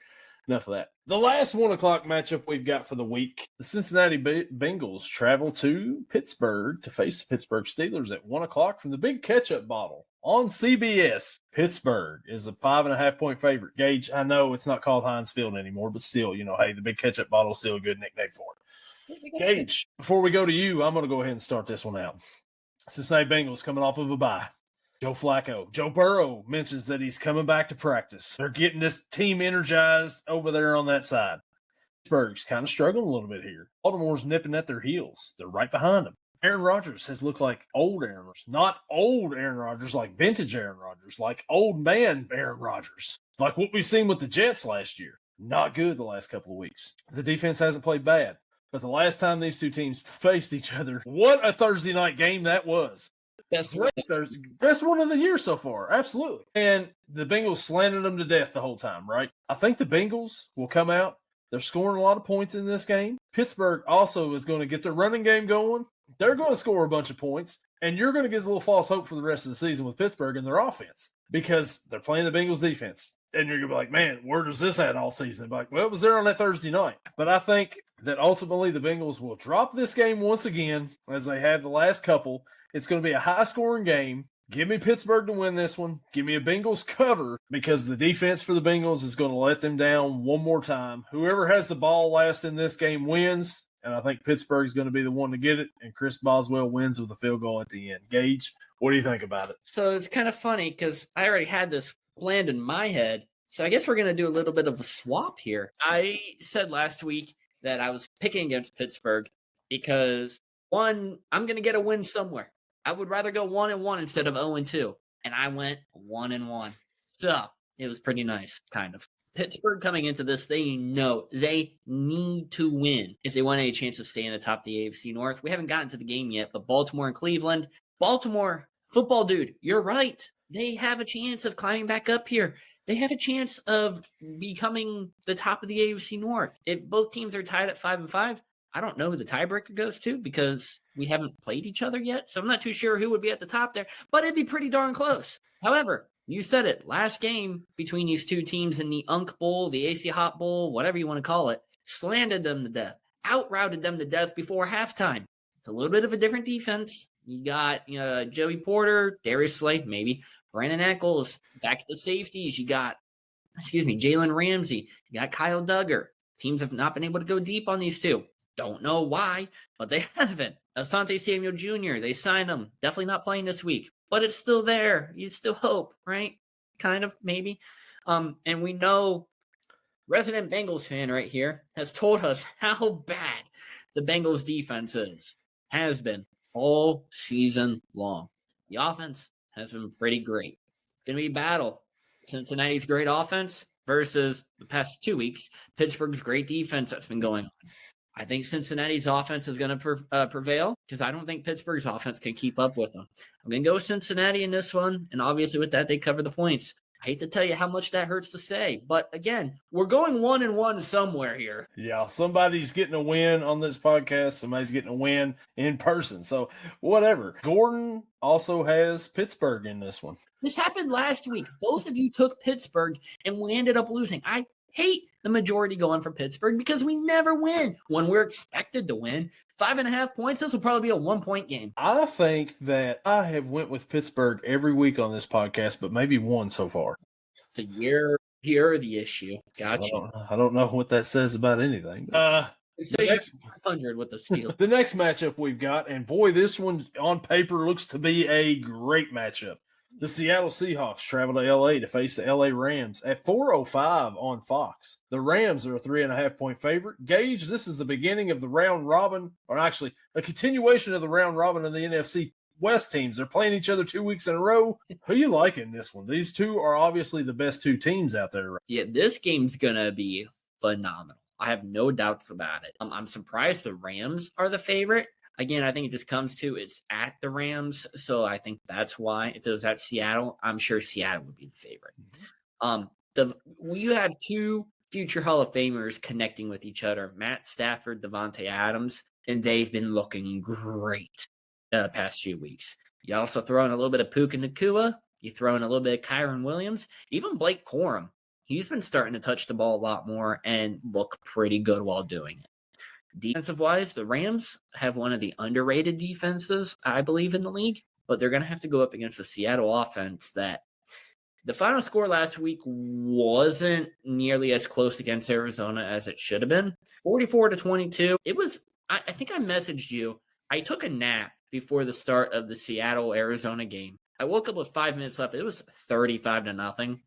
A: enough of that. The last 1 o'clock matchup we've got for the week, the Cincinnati Bengals travel to Pittsburgh to face the Pittsburgh Steelers at 1 o'clock from the Big Ketchup Bottle on CBS. Pittsburgh is a 5.5-point favorite. Gage, I know it's not called Heinz Field anymore, but still, hey, the Big Ketchup Bottle is still a good nickname for it. Gage, before we go to you, I'm going to go ahead and start this one out. Cincinnati Bengals coming off of a bye. Joe Flacco. Joe Burrow mentions that he's coming back to practice. They're getting this team energized over there on that side. Pittsburgh's kind of struggling a little bit here. Baltimore's nipping at their heels. They're right behind them. Aaron Rodgers has looked like old Aaron Rodgers. Not old Aaron Rodgers, like vintage Aaron Rodgers, like old man Aaron Rodgers. Like what we've seen with the Jets last year. Not good the last couple of weeks. The defense hasn't played bad. But the last time these two teams faced each other, what a Thursday night game that was. Best one of the year so far. Absolutely. And the Bengals slanted them to death the whole time, right? I think the Bengals will come out. They're scoring a lot of points in this game. Pittsburgh also is going to get their running game going. They're going to score a bunch of points. And you're going to get a little false hope for the rest of the season with Pittsburgh and their offense because they're playing the Bengals defense. And you're going to be like, man, where does this at all season? Like, well, it was there on that Thursday night. But I think that ultimately the Bengals will drop this game once again, as they have the last couple. It's going to be a high-scoring game. Give me Pittsburgh to win this one. Give me a Bengals cover because the defense for the Bengals is going to let them down one more time. Whoever has the ball last in this game wins, and I think Pittsburgh is going to be the one to get it, and Chris Boswell wins with a field goal at the end. Gage, what do you think about it?
B: So it's kind of funny because I already had this planned in my head. So I guess we're going to do a little bit of a swap here. I said last week that I was picking against Pittsburgh because, one, I'm going to get a win somewhere. I would rather go 1-1 instead of 0-2. And I went 1-1. So it was pretty nice, kind of. Pittsburgh coming into this, they know they need to win if they want any chance of staying atop the AFC North. We haven't gotten to the game yet, but Baltimore and Cleveland. Baltimore, football dude, you're right. They have a chance of climbing back up here. They have a chance of becoming the top of the AFC North. If both teams are tied at 5-5, I don't know who the tiebreaker goes to because we haven't played each other yet. So I'm not too sure who would be at the top there, but it'd be pretty darn close. However, you said it. Last game between these two teams in the Unk Bowl, the AC Hot Bowl, whatever you want to call it, slandered them to death, out-routed them to death before halftime. It's a little bit of a different defense. You got Joey Porter, Darius Slay, maybe, Brandon Eccles, back at the safeties. You got, Jalen Ramsey. You got Kyle Duggar. Teams have not been able to go deep on these two. Don't know why, but they haven't. Asante Samuel Jr., they signed him. Definitely not playing this week, but it's still there. You still hope, right? Kind of, maybe. And we know resident Bengals fan right here has told us how bad the Bengals defense has been all season long. The offense has been pretty great. It's going to be a battle. Cincinnati's great offense versus the past 2 weeks, Pittsburgh's great defense that's been going on. I think Cincinnati's offense is going to prevail because I don't think Pittsburgh's offense can keep up with them. I'm going to go with Cincinnati in this one, and obviously with that, they cover the points. I hate to tell you how much that hurts to say, but again, we're going 1-1 somewhere here.
A: Yeah, somebody's getting a win on this podcast. Somebody's getting a win in person. So whatever. Gordon also has Pittsburgh in this one.
B: This happened last week. Both of you took Pittsburgh, and we ended up losing. I hate the majority going for Pittsburgh because we never win when we're expected to win. 5.5 points, this will probably be a 1-point game.
A: I think that I have went with Pittsburgh every week on this podcast, but maybe one so far.
B: So you're the issue. Gotcha.
A: So I don't know what that says about anything.
B: It says you're 500 with the Steelers.
A: The next matchup we've got, and boy, this one on paper looks to be a great matchup. The Seattle Seahawks travel to LA to face the LA Rams at 4:05 on Fox. The Rams are a 3.5-point favorite. Gage, this is the beginning of the round robin, or actually a continuation of the round robin of the NFC West teams. They're playing each other 2 weeks in a row. Who you like in this one? These two are obviously the best two teams out there.
B: Yeah, this game's going to be phenomenal. I have no doubts about it. I'm surprised the Rams are the favorite. Again, I think it just comes to it's at the Rams, so I think that's why. If it was at Seattle, I'm sure Seattle would be the favorite. You have two future Hall of Famers connecting with each other, Matt Stafford, Devontae Adams, and they've been looking great the past few weeks. You also throw in a little bit of Puka Nacua. You throw in a little bit of Kyron Williams, even Blake Corum. He's been starting to touch the ball a lot more and look pretty good while doing it. Defensive-wise, the Rams have one of the underrated defenses, I believe, in the league, but they're going to have to go up against the Seattle offense that the final score last week wasn't nearly as close against Arizona as it should have been. 44-22. It was, I think I messaged you. I took a nap before the start of the Seattle-Arizona game. I woke up with 5 minutes left. It was 35-0.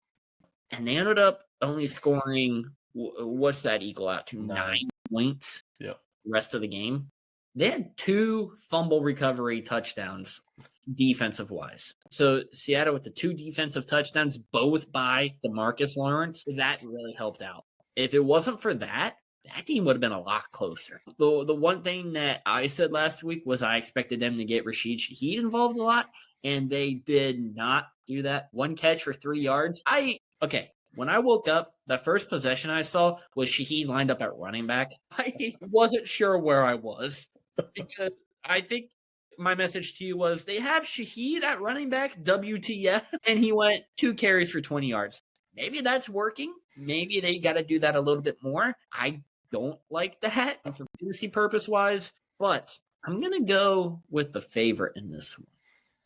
B: And they ended up only scoring, what's that equal out to? 9 points.
A: Yeah.
B: The rest of the game. They had 2 fumble recovery touchdowns defensive wise. So Seattle with the 2 defensive touchdowns, both by DeMarcus Lawrence, that really helped out. If it wasn't for that team would have been a lot closer. The one thing that I said last week was I expected them to get Rashid Shaheed involved a lot, and they did not do that. 1 catch for 3 yards. When I woke up, the first possession I saw was Shaheed lined up at running back. I wasn't sure where I was because I think my message to you was they have Shaheed at running back, WTF, and he went 2 carries for 20 yards. Maybe that's working. Maybe they got to do that a little bit more. I don't like that for fantasy purpose-wise, but I'm going to go with the favorite in this one.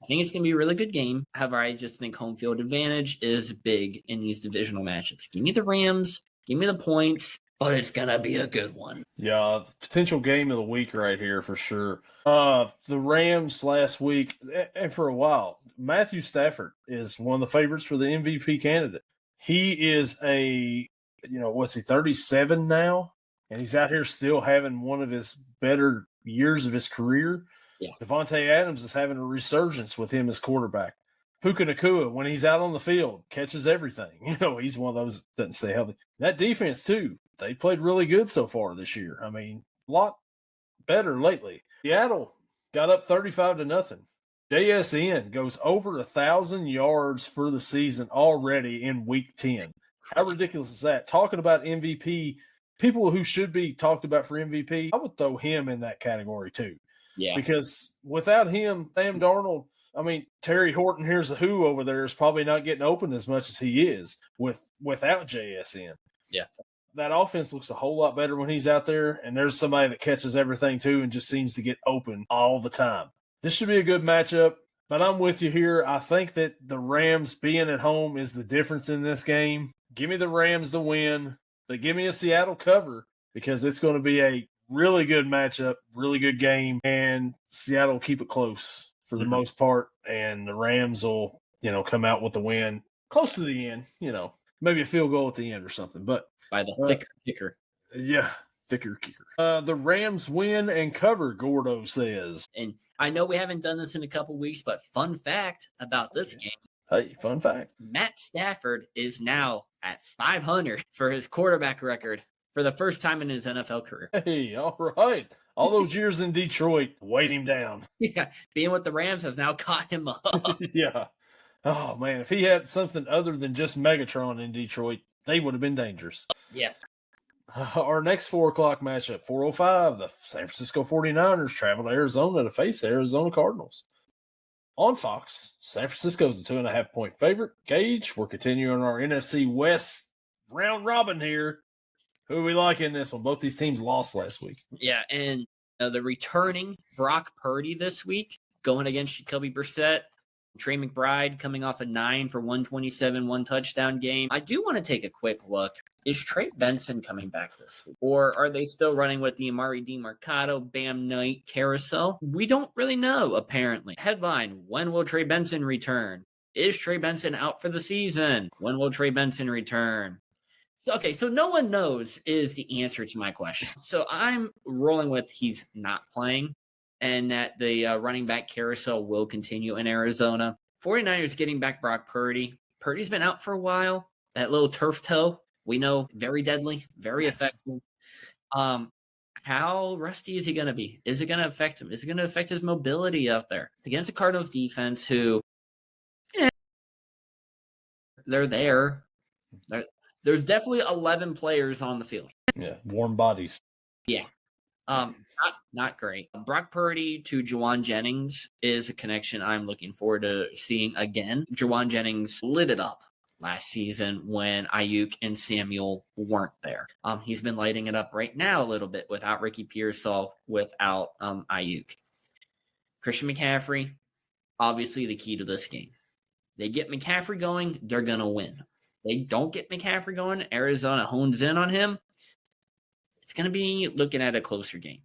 B: I think it's going to be a really good game. However, I just think home field advantage is big in these divisional matchups. Give me the Rams. Give me the points. But it's going to be a good one.
A: Yeah, potential game of the week right here for sure. The Rams last week, and for a while, Matthew Stafford is one of the favorites for the MVP candidate. He is 37 now? And he's out here still having one of his better years of his career.
B: Yeah.
A: Devontae Adams is having a resurgence with him as quarterback. Puka Nacua, when he's out on the field, catches everything. He's one of those that doesn't stay healthy. That defense, too, they played really good so far this year. I mean, a lot better lately. Seattle got up 35-0. JSN goes over 1,000 yards for the season already in week 10. How ridiculous is that? Talking about MVP, people who should be talked about for MVP, I would throw him in that category too.
B: Yeah.
A: Because without him, Sam Darnold, Terry Horton here's a who over there is probably not getting open as much as he is without JSN.
B: Yeah.
A: That offense looks a whole lot better when he's out there, and there's somebody that catches everything too and just seems to get open all the time. This should be a good matchup, but I'm with you here. I think that the Rams being at home is the difference in this game. Give me the Rams to win, but give me a Seattle cover because it's going to be a really good matchup, really good game, and Seattle will keep it close for the most part, and the Rams will, come out with the win close to the end, maybe a field goal at the end or something, but
B: by the thicker kicker.
A: Yeah, thicker kicker. The Rams win and cover, Gordo says.
B: And I know we haven't done this in a couple weeks, but fun fact about this game.
A: Hey, fun fact.
B: Matt Stafford is now at 500 for his quarterback record for the first time in his NFL career.
A: Hey, all right. All those years in Detroit weighed him down.
B: Yeah, being with the Rams has now caught him up.
A: Yeah. Oh, man, if he had something other than just Megatron in Detroit, they would have been dangerous.
B: Yeah.
A: Our next 4 o'clock matchup, 4:05, the San Francisco 49ers travel to Arizona to face the Arizona Cardinals. On Fox, San Francisco is a 2.5-point favorite. Gage, we're continuing our NFC West round robin here. Who do we like in this one? Both these teams lost last week.
B: Yeah, and the returning Brock Purdy this week going against Jacoby Brissett. Trey McBride coming off a 9 for 127, 1 touchdown game. I do want to take a quick look. Is Trey Benson coming back this week? Or are they still running with the Amari DiMercato, Bam Knight carousel? We don't really know, apparently. Headline, when will Trey Benson return? Is Trey Benson out for the season? When will Trey Benson return? So no one knows is the answer to my question. So I'm rolling with he's not playing and that the running back carousel will continue in Arizona. 49ers getting back Brock Purdy. Purdy's been out for a while. That little turf toe, we know, very deadly, very effective. How rusty is he going to be? Is it going to affect him? Is it going to affect his mobility out there? It's against the Cardinals defense who, they're there. There's definitely 11 players on the field.
A: Yeah, warm bodies.
B: Yeah. Not great. Brock Purdy to Juwan Jennings is a connection I'm looking forward to seeing again. Juwan Jennings lit it up last season when Ayuk and Samuel weren't there. He's been lighting it up right now a little bit without Ricky Pearsall, without Ayuk. Christian McCaffrey, obviously the key to this game. They get McCaffrey going, they're going to win. They don't get McCaffrey going, Arizona hones in on him. It's going to be looking at a closer game.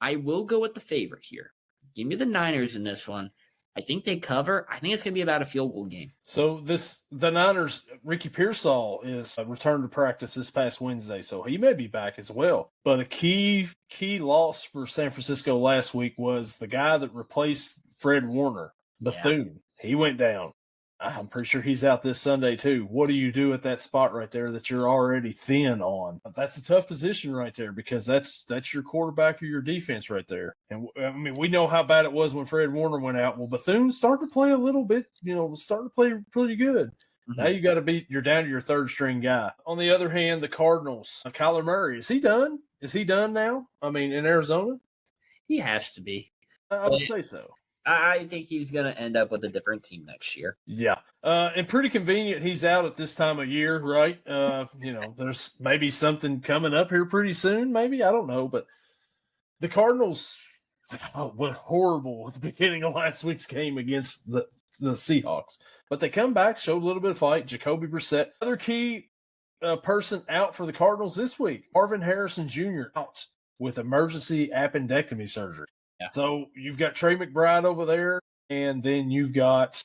B: I will go with the favorite here. Give me the Niners in this one. I think they cover. I think it's going to be about a field goal game.
A: So the Niners, Ricky Pearsall is returned to practice this past Wednesday, so he may be back as well. But a key loss for San Francisco last week was the guy that replaced Fred Warner, Bethune. Yeah. He went down. I'm pretty sure he's out this Sunday too. What do you do at that spot right there that you're already thin on? That's a tough position right there because that's your quarterback or your defense right there. And I mean, we know how bad it was when Fred Warner went out. Well, Bethune started to play a little bit, started to play pretty good. Mm-hmm. Now you're down to your third string guy. On the other hand, the Cardinals, Kyler Murray, is he done? Is he done now? I mean, in Arizona?
B: He has to be.
A: I would say so.
B: I think he's going to end up with a different team next year.
A: Yeah. And pretty convenient he's out at this time of year, right? There's maybe something coming up here pretty soon, maybe. I don't know. But the Cardinals, what horrible at the beginning of last week's game against the Seahawks. But they come back, showed a little bit of fight. Jacoby Brissett. Other key person out for the Cardinals this week, Marvin Harrison Jr. out with emergency appendectomy surgery. Yeah. So you've got Trey McBride over there, and then you've got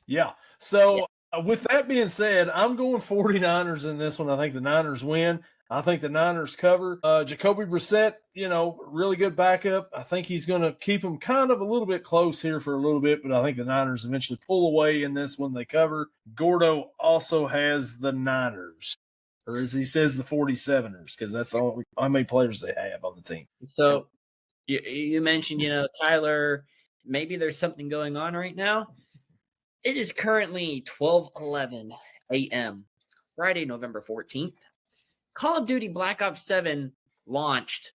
A: So with that being said, I'm going 49ers in this one. I think the Niners win. I think the Niners cover. Jacoby Brissett, really good backup. I think he's going to keep them kind of a little bit close here for a little bit, but I think the Niners eventually pull away in this one. They cover. Gordo also has the Niners, or as he says, the 47ers, because that's all how many players they have on the team.
B: So you mentioned, Tyler, maybe there's something going on right now. It is currently 12:11 a.m., Friday, November 14th. Call of Duty Black Ops 7 launched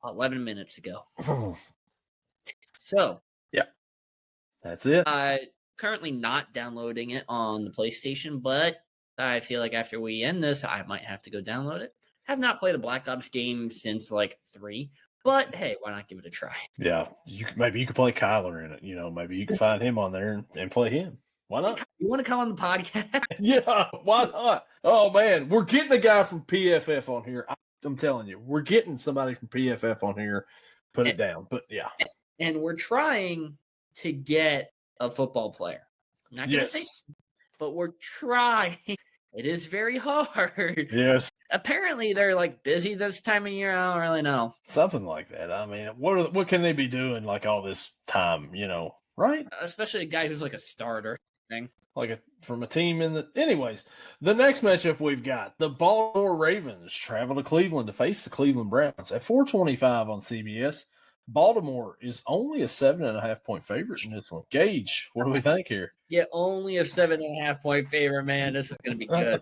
B: 11 minutes ago. So,
A: yeah, that's it.
B: Currently not downloading it on the PlayStation, but I feel like after we end this, I might have to go download it. Have not played a Black Ops game since 3. But hey, why not give it a try?
A: Yeah, maybe you could play Kyler in it. Maybe you can find him on there and play him. Why not?
B: You want to come on the podcast?
A: Yeah, why not? Oh man, we're getting a guy from PFF on here. I'm telling you, we're getting somebody from PFF on here. Put it down. But yeah,
B: and we're trying to get a football player. Not gonna say, but we're trying. It is very hard.
A: Yes.
B: Apparently, they're busy this time of year. I don't really know.
A: Something like that. I mean, what can they be doing all this time? Right?
B: Especially a guy who's a starter thing.
A: From a team in the. Anyways, the next matchup we've got the Baltimore Ravens travel to Cleveland to face the Cleveland Browns at 4:25 on CBS. Baltimore is only a 7.5 point favorite in this one. Gage, what do we think here?
B: Yeah, only a 7.5 point favorite, man. This is going to be good.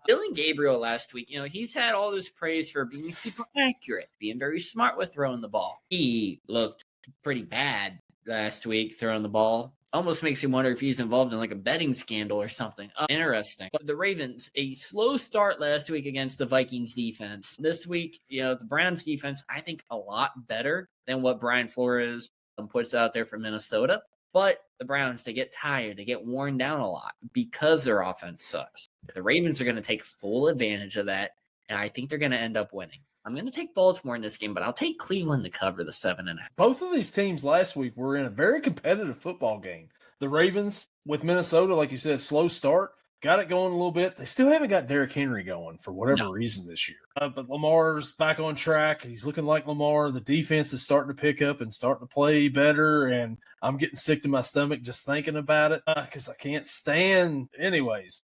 B: Dylan Gabriel last week, he's had all this praise for being super accurate, being very smart with throwing the ball. He looked pretty bad last week throwing the ball. Almost makes you wonder if he's involved in a betting scandal or something. Interesting. But the Ravens, a slow start last week against the Vikings defense. This week, the Browns defense, I think a lot better than what Brian Flores puts out there for Minnesota. But the Browns, they get tired. They get worn down a lot because their offense sucks. The Ravens are going to take full advantage of that, and I think they're going to end up winning. I'm going to take Baltimore in this game, but I'll take Cleveland to cover the 7.5.
A: Both of these teams last week were in a very competitive football game. The Ravens with Minnesota, like you said, slow start. Got it going a little bit. They still haven't got Derrick Henry going for whatever reason this year. But Lamar's back on track. He's looking like Lamar. The defense is starting to pick up and starting to play better. And I'm getting sick to my stomach just thinking about it because I can't stand. Anyways,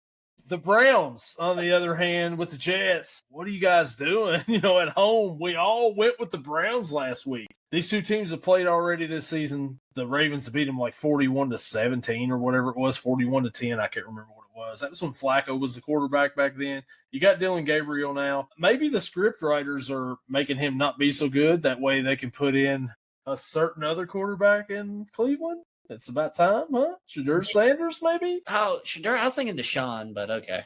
A: the Browns, on the other hand, with the Jets, what are you guys doing? At home, we all went with the Browns last week. These two teams have played already this season. The Ravens beat them like 41-17 or whatever it was, 41-10. I can't remember what it was. That was when Flacco was the quarterback back then. You got Dylan Gabriel now. Maybe the script writers are making him not be so good. That way they can put in a certain other quarterback in Cleveland. It's about time, huh? Shedeur Sanders, maybe?
B: Oh, Shedeur. I was thinking Deshaun, but okay.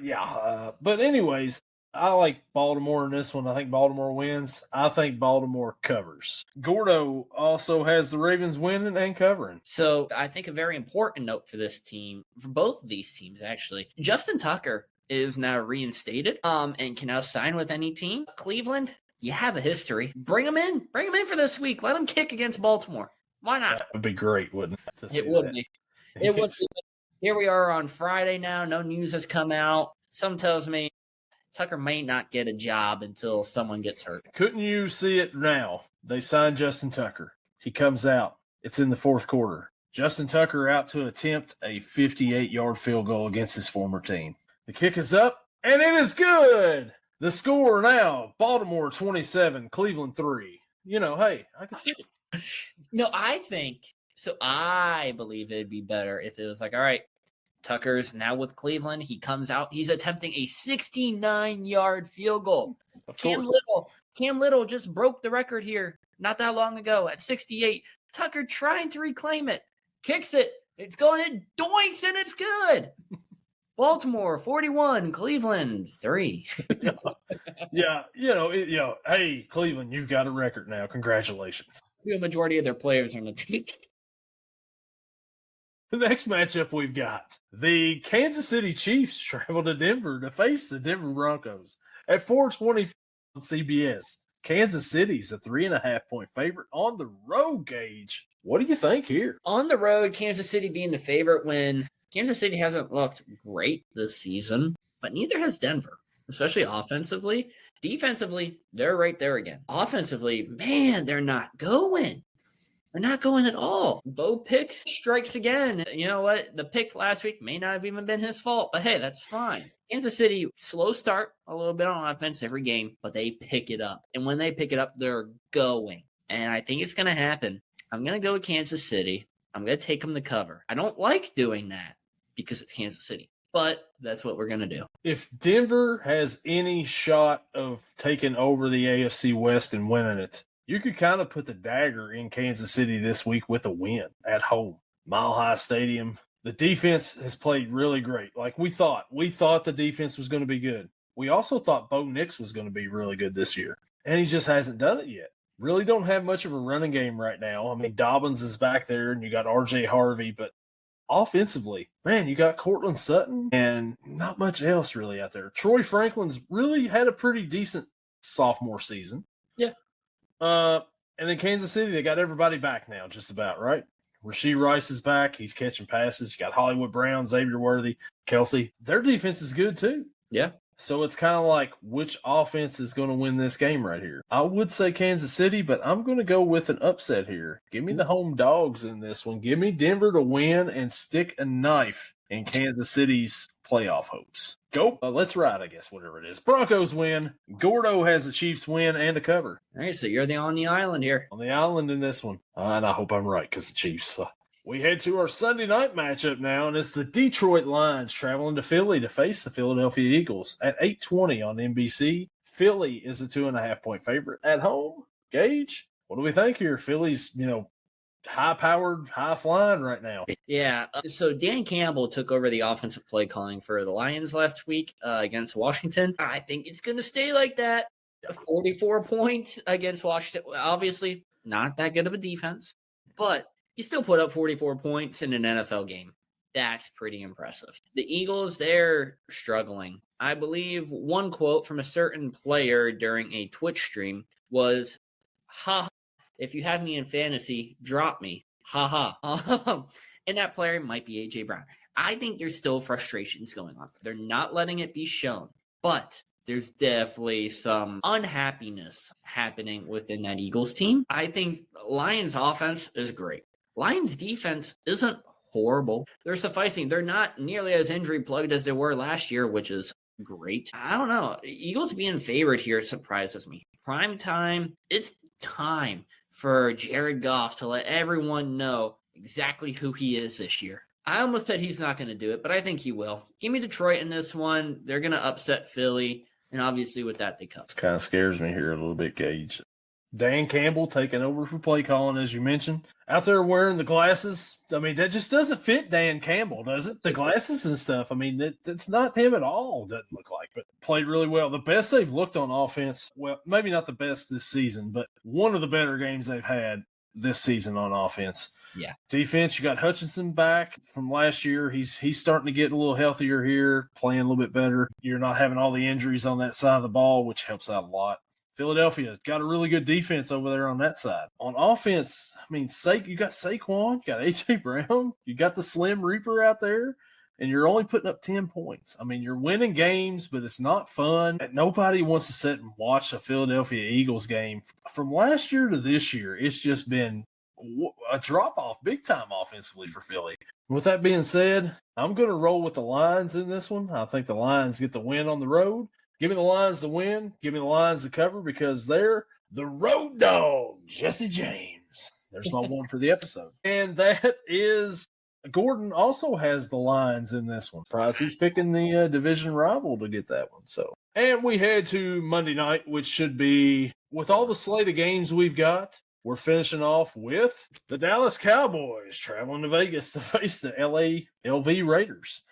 A: Yeah. But anyways, I like Baltimore in this one. I think Baltimore wins. I think Baltimore covers. Gordo also has the Ravens winning and covering.
B: So I think a very important note for this team, for both of these teams, actually, Justin Tucker is now reinstated and can now sign with any team. Cleveland, you have a history. Bring him in. Bring him in for this week. Let him kick against Baltimore. Why not?
A: That would be great, wouldn't it?
B: It would be. It would be. Here we are on Friday now. No news has come out. Some tells me Tucker may not get a job until someone gets hurt.
A: Couldn't you see it now? They signed Justin Tucker. He comes out. It's in the fourth quarter. Justin Tucker out to attempt a 58-yard field goal against his former team. The kick is up, and it is good. The score now, Baltimore 27, Cleveland 3. Hey, I can see it.
B: No, I believe it'd be better if it was like, all right, Tucker's now with Cleveland. He comes out. He's attempting a 69-yard field goal. Cam Little just broke the record here not that long ago at 68. Tucker trying to reclaim it. Kicks it. It's going in. Doinks, and it's good. Baltimore 41, Cleveland 3.
A: Yeah. Hey, Cleveland, you've got a record now. Congratulations.
B: The majority of their players are on the team.
A: The next matchup we've got, the Kansas City Chiefs travel to Denver to face the Denver Broncos at 4:20 on CBS. Kansas City's a 3.5-point favorite on the road, Gage. What do you think here?
B: On the road, Kansas City being the favorite when Kansas City hasn't looked great this season, but neither has Denver, especially offensively. Defensively, they're right there again. Offensively, man, they're not going. They're not going at all. Bo Picks strikes again. You know what? The pick last week may not have even been his fault, but hey, that's fine. Kansas City, slow start a little bit on offense every game, but they pick it up. And when they pick it up, they're going. And I think it's going to happen. I'm going to go with Kansas City. I'm going to take them to cover. I don't like doing that because it's Kansas City, but that's what we're going to do.
A: If Denver has any shot of taking over the AFC West and winning it, you could kind of put the dagger in Kansas City this week with a win at home. Mile High Stadium. The defense has played really great. Like we thought. We thought the defense was going to be good. We also thought Bo Nix was going to be really good this year, and he just hasn't done it yet. Really don't have much of a running game right now. I mean, Dobbins is back there, and you got R.J. Harvey, but offensively, man, you got Cortland Sutton and not much else really out there. Troy Franklin's really had a pretty decent sophomore season.
B: Yeah.
A: And then Kansas City, they got everybody back now, just about, right? Rashee Rice is back. He's catching passes. You got Hollywood Brown, Xavier Worthy, Kelsey. Their defense is good, too.
B: Yeah.
A: So it's kind of like which offense is going to win this game right here. I would say Kansas City, but I'm going to go with an upset here. Give me the home dogs in this one. Give me Denver to win and stick a knife in Kansas City's playoff hopes. Go. Let's ride, I guess, whatever it is. Broncos win. Gordo has the Chiefs win and a cover.
B: All right, so you're on the island here.
A: On the island in this one. And I hope I'm right because the Chiefs. We head to our Sunday night matchup now, and it's the Detroit Lions traveling to Philly to face the Philadelphia Eagles at 8:20 on NBC. Philly is a 2.5-point favorite at home. Gage, what do we think here? Philly's, high-powered, high-flying right now.
B: Yeah, so Dan Campbell took over the offensive play calling for the Lions last week against Washington. I think it's going to stay like that. 44 points against Washington. Obviously, not that good of a defense, but you still put up 44 points in an NFL game. That's pretty impressive. The Eagles, they're struggling. I believe one quote from a certain player during a Twitch stream was, "Ha, if you have me in fantasy, drop me. Ha ha." And that player might be A.J. Brown. I think there's still frustrations going on. They're not letting it be shown. But there's definitely some unhappiness happening within that Eagles team. I think Lions offense is great. Lions defense isn't horrible. They're sufficing. They're not nearly as injury plugged as they were last year, which is great. I don't know. Eagles being favored here surprises me. Prime time. It's time for Jared Goff to let everyone know exactly who he is this year. I almost said he's not going to do it, but I think he will. Give me Detroit in this one. They're going to upset Philly, and obviously with that, they come.
A: It kind of scares me here a little bit, Gage. Dan Campbell taking over for play calling, as you mentioned. Out there wearing the glasses. I mean, that just doesn't fit Dan Campbell, does it? The glasses and stuff. I mean, that's not him at all, doesn't look like. But played really well. The best they've looked on offense, well, maybe not the best this season, but one of the better games they've had this season on offense.
B: Yeah.
A: Defense, you got Hutchinson back from last year. He's starting to get a little healthier here, playing a little bit better. You're not having all the injuries on that side of the ball, which helps out a lot. Philadelphia got a really good defense over there on that side. On offense, I mean, you got Saquon, you got A.J. Brown, you got the Slim Reaper out there, and you're only putting up 10 points. I mean, you're winning games, but it's not fun. And nobody wants to sit and watch a Philadelphia Eagles game. From last year to this year, it's just been a drop-off big time offensively for Philly. With that being said, I'm going to roll with the Lions in this one. I think the Lions get the win on the road. Give me the Lions to win. Give me the Lions to cover because they're the road dog, Jesse James. There's my one for the episode. And that is Gordon also has the Lions in this one. Surprise, he's picking the division rival to get that one. So, and we head to Monday night, which should be, with all the slate of games we've got, we're finishing off with the Dallas Cowboys traveling to Vegas to face the LV Raiders.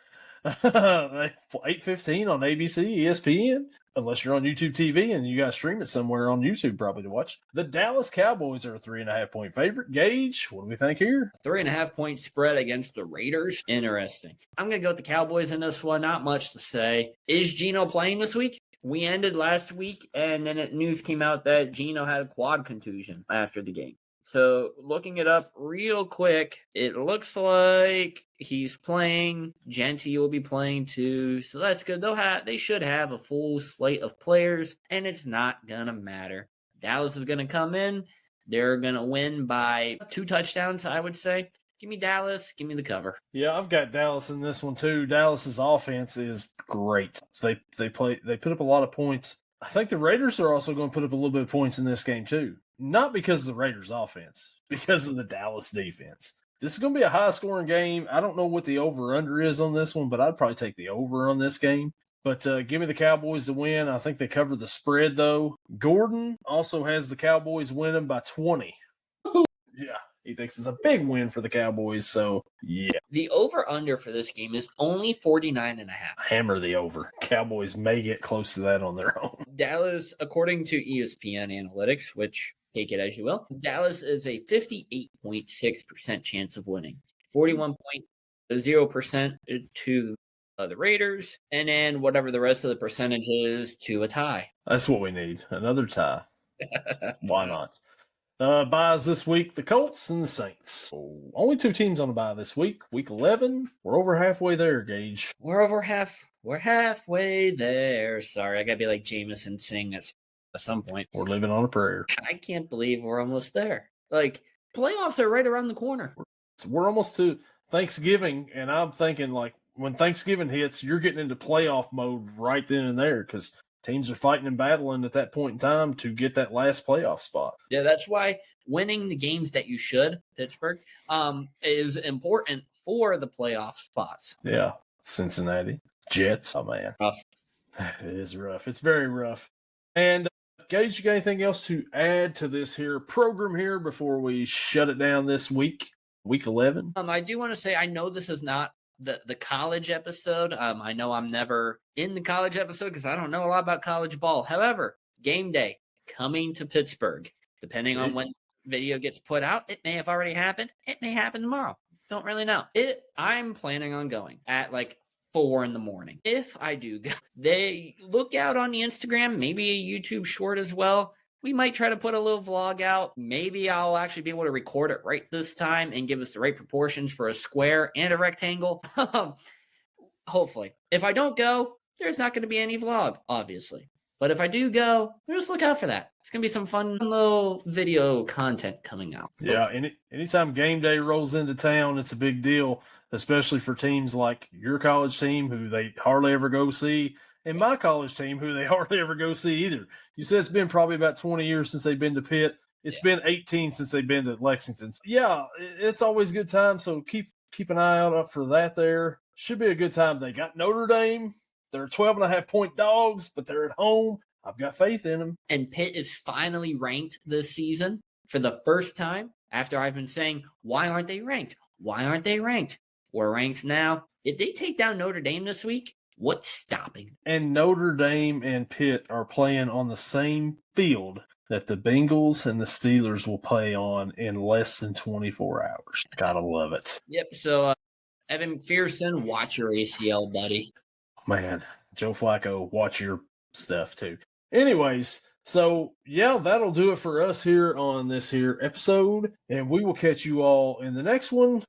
A: 8:15 on ABC, ESPN, unless you're on YouTube TV and you got to stream it somewhere on YouTube probably to watch. The Dallas Cowboys are a 3.5-point favorite. Gage, what do we think here?
B: 3.5-point spread against the Raiders. Interesting. I'm going to go with the Cowboys in this one. Not much to say. Is Geno playing this week? We ended last week, and then news came out that Geno had a quad contusion after the game. So looking it up real quick, it looks like he's playing. Genty will be playing too. So that's good. They should have a full slate of players, and it's not going to matter. Dallas is going to come in. They're going to win by 2 touchdowns, I would say. Give me Dallas. Give me the cover.
A: Yeah, I've got Dallas in this one too. Dallas's offense is great. They put up a lot of points. I think the Raiders are also going to put up a little bit of points in this game too. Not because of the Raiders offense, because of the Dallas defense. This is going to be a high-scoring game. I don't know what the over-under is on this one, but I'd probably take the over on this game. But give me the Cowboys to win. I think they cover the spread, though. Gordon also has the Cowboys winning by 20. Yeah, he thinks it's a big win for the Cowboys, so yeah.
B: The over-under for this game is only 49.5.
A: Hammer the over. Cowboys may get close to that on their own. Dallas,
B: according to ESPN Analytics, which take it as you will, Dallas is a 58.6% chance of winning. 41.0% to the Raiders, and then whatever the rest of the percentage is to a tie.
A: That's what we need. Another tie. Why not? Buys this week, the Colts and the Saints. Only 2 teams on the bye this week. Week 11. We're over halfway there, Gage.
B: We're halfway there. Sorry, I gotta be like Jameis and sing at some point.
A: We're living on a prayer.
B: I can't believe we're almost there. Like, playoffs are right around the corner.
A: We're almost to Thanksgiving, and I'm thinking, like, when Thanksgiving hits, you're getting into playoff mode right then and there because teams are fighting and battling at that point in time to get that last playoff spot.
B: Yeah, that's why winning the games that you should, Pittsburgh, is important for the playoff spots.
A: Yeah, Cincinnati, Jets. Oh, man.
B: Rough.
A: It is rough. It's very rough. And Gage, you got anything else to add to this here program here before we shut it down this week, week 11?
B: I do want to say I know this is not the college episode. I know I'm never in the college episode because I don't know a lot about college ball. However, game day coming to Pittsburgh. Depending on when video gets put out, it may have already happened. It may happen tomorrow. Don't really know. I'm planning on going at like 4 a.m. If I do go, they look out on the Instagram, maybe a YouTube short as well. We might try to put a little vlog out. Maybe I'll actually be able to record it right this time and give us the right proportions for a square and a rectangle. Hopefully. If I don't go, there's not going to be any vlog, obviously. But if I do go, just look out for that. It's going to be some fun little video content coming out.
A: Yeah, anytime game day rolls into town, it's a big deal, especially for teams like your college team who they hardly ever go see, and my college team who they hardly ever go see either. You said it's been probably about 20 years since they've been to Pitt. It's been 18 since they've been to Lexington. So, yeah, it's always a good time, so keep an eye out for that there. Should be a good time. They got Notre Dame. They're 12.5-point dogs, but they're at home. I've got faith in them.
B: And Pitt is finally ranked this season for the first time after I've been saying, why aren't they ranked? Why aren't they ranked? We're ranked now. If they take down Notre Dame this week, what's stopping?
A: And Notre Dame and Pitt are playing on the same field that the Bengals and the Steelers will play on in less than 24 hours. Gotta love it.
B: Yep, so Evan McPherson, watch your ACL, buddy.
A: Man, Joe Flacco, watch your stuff too. Anyways, so yeah, that'll do it for us here on this here episode, and we will catch you all in the next one.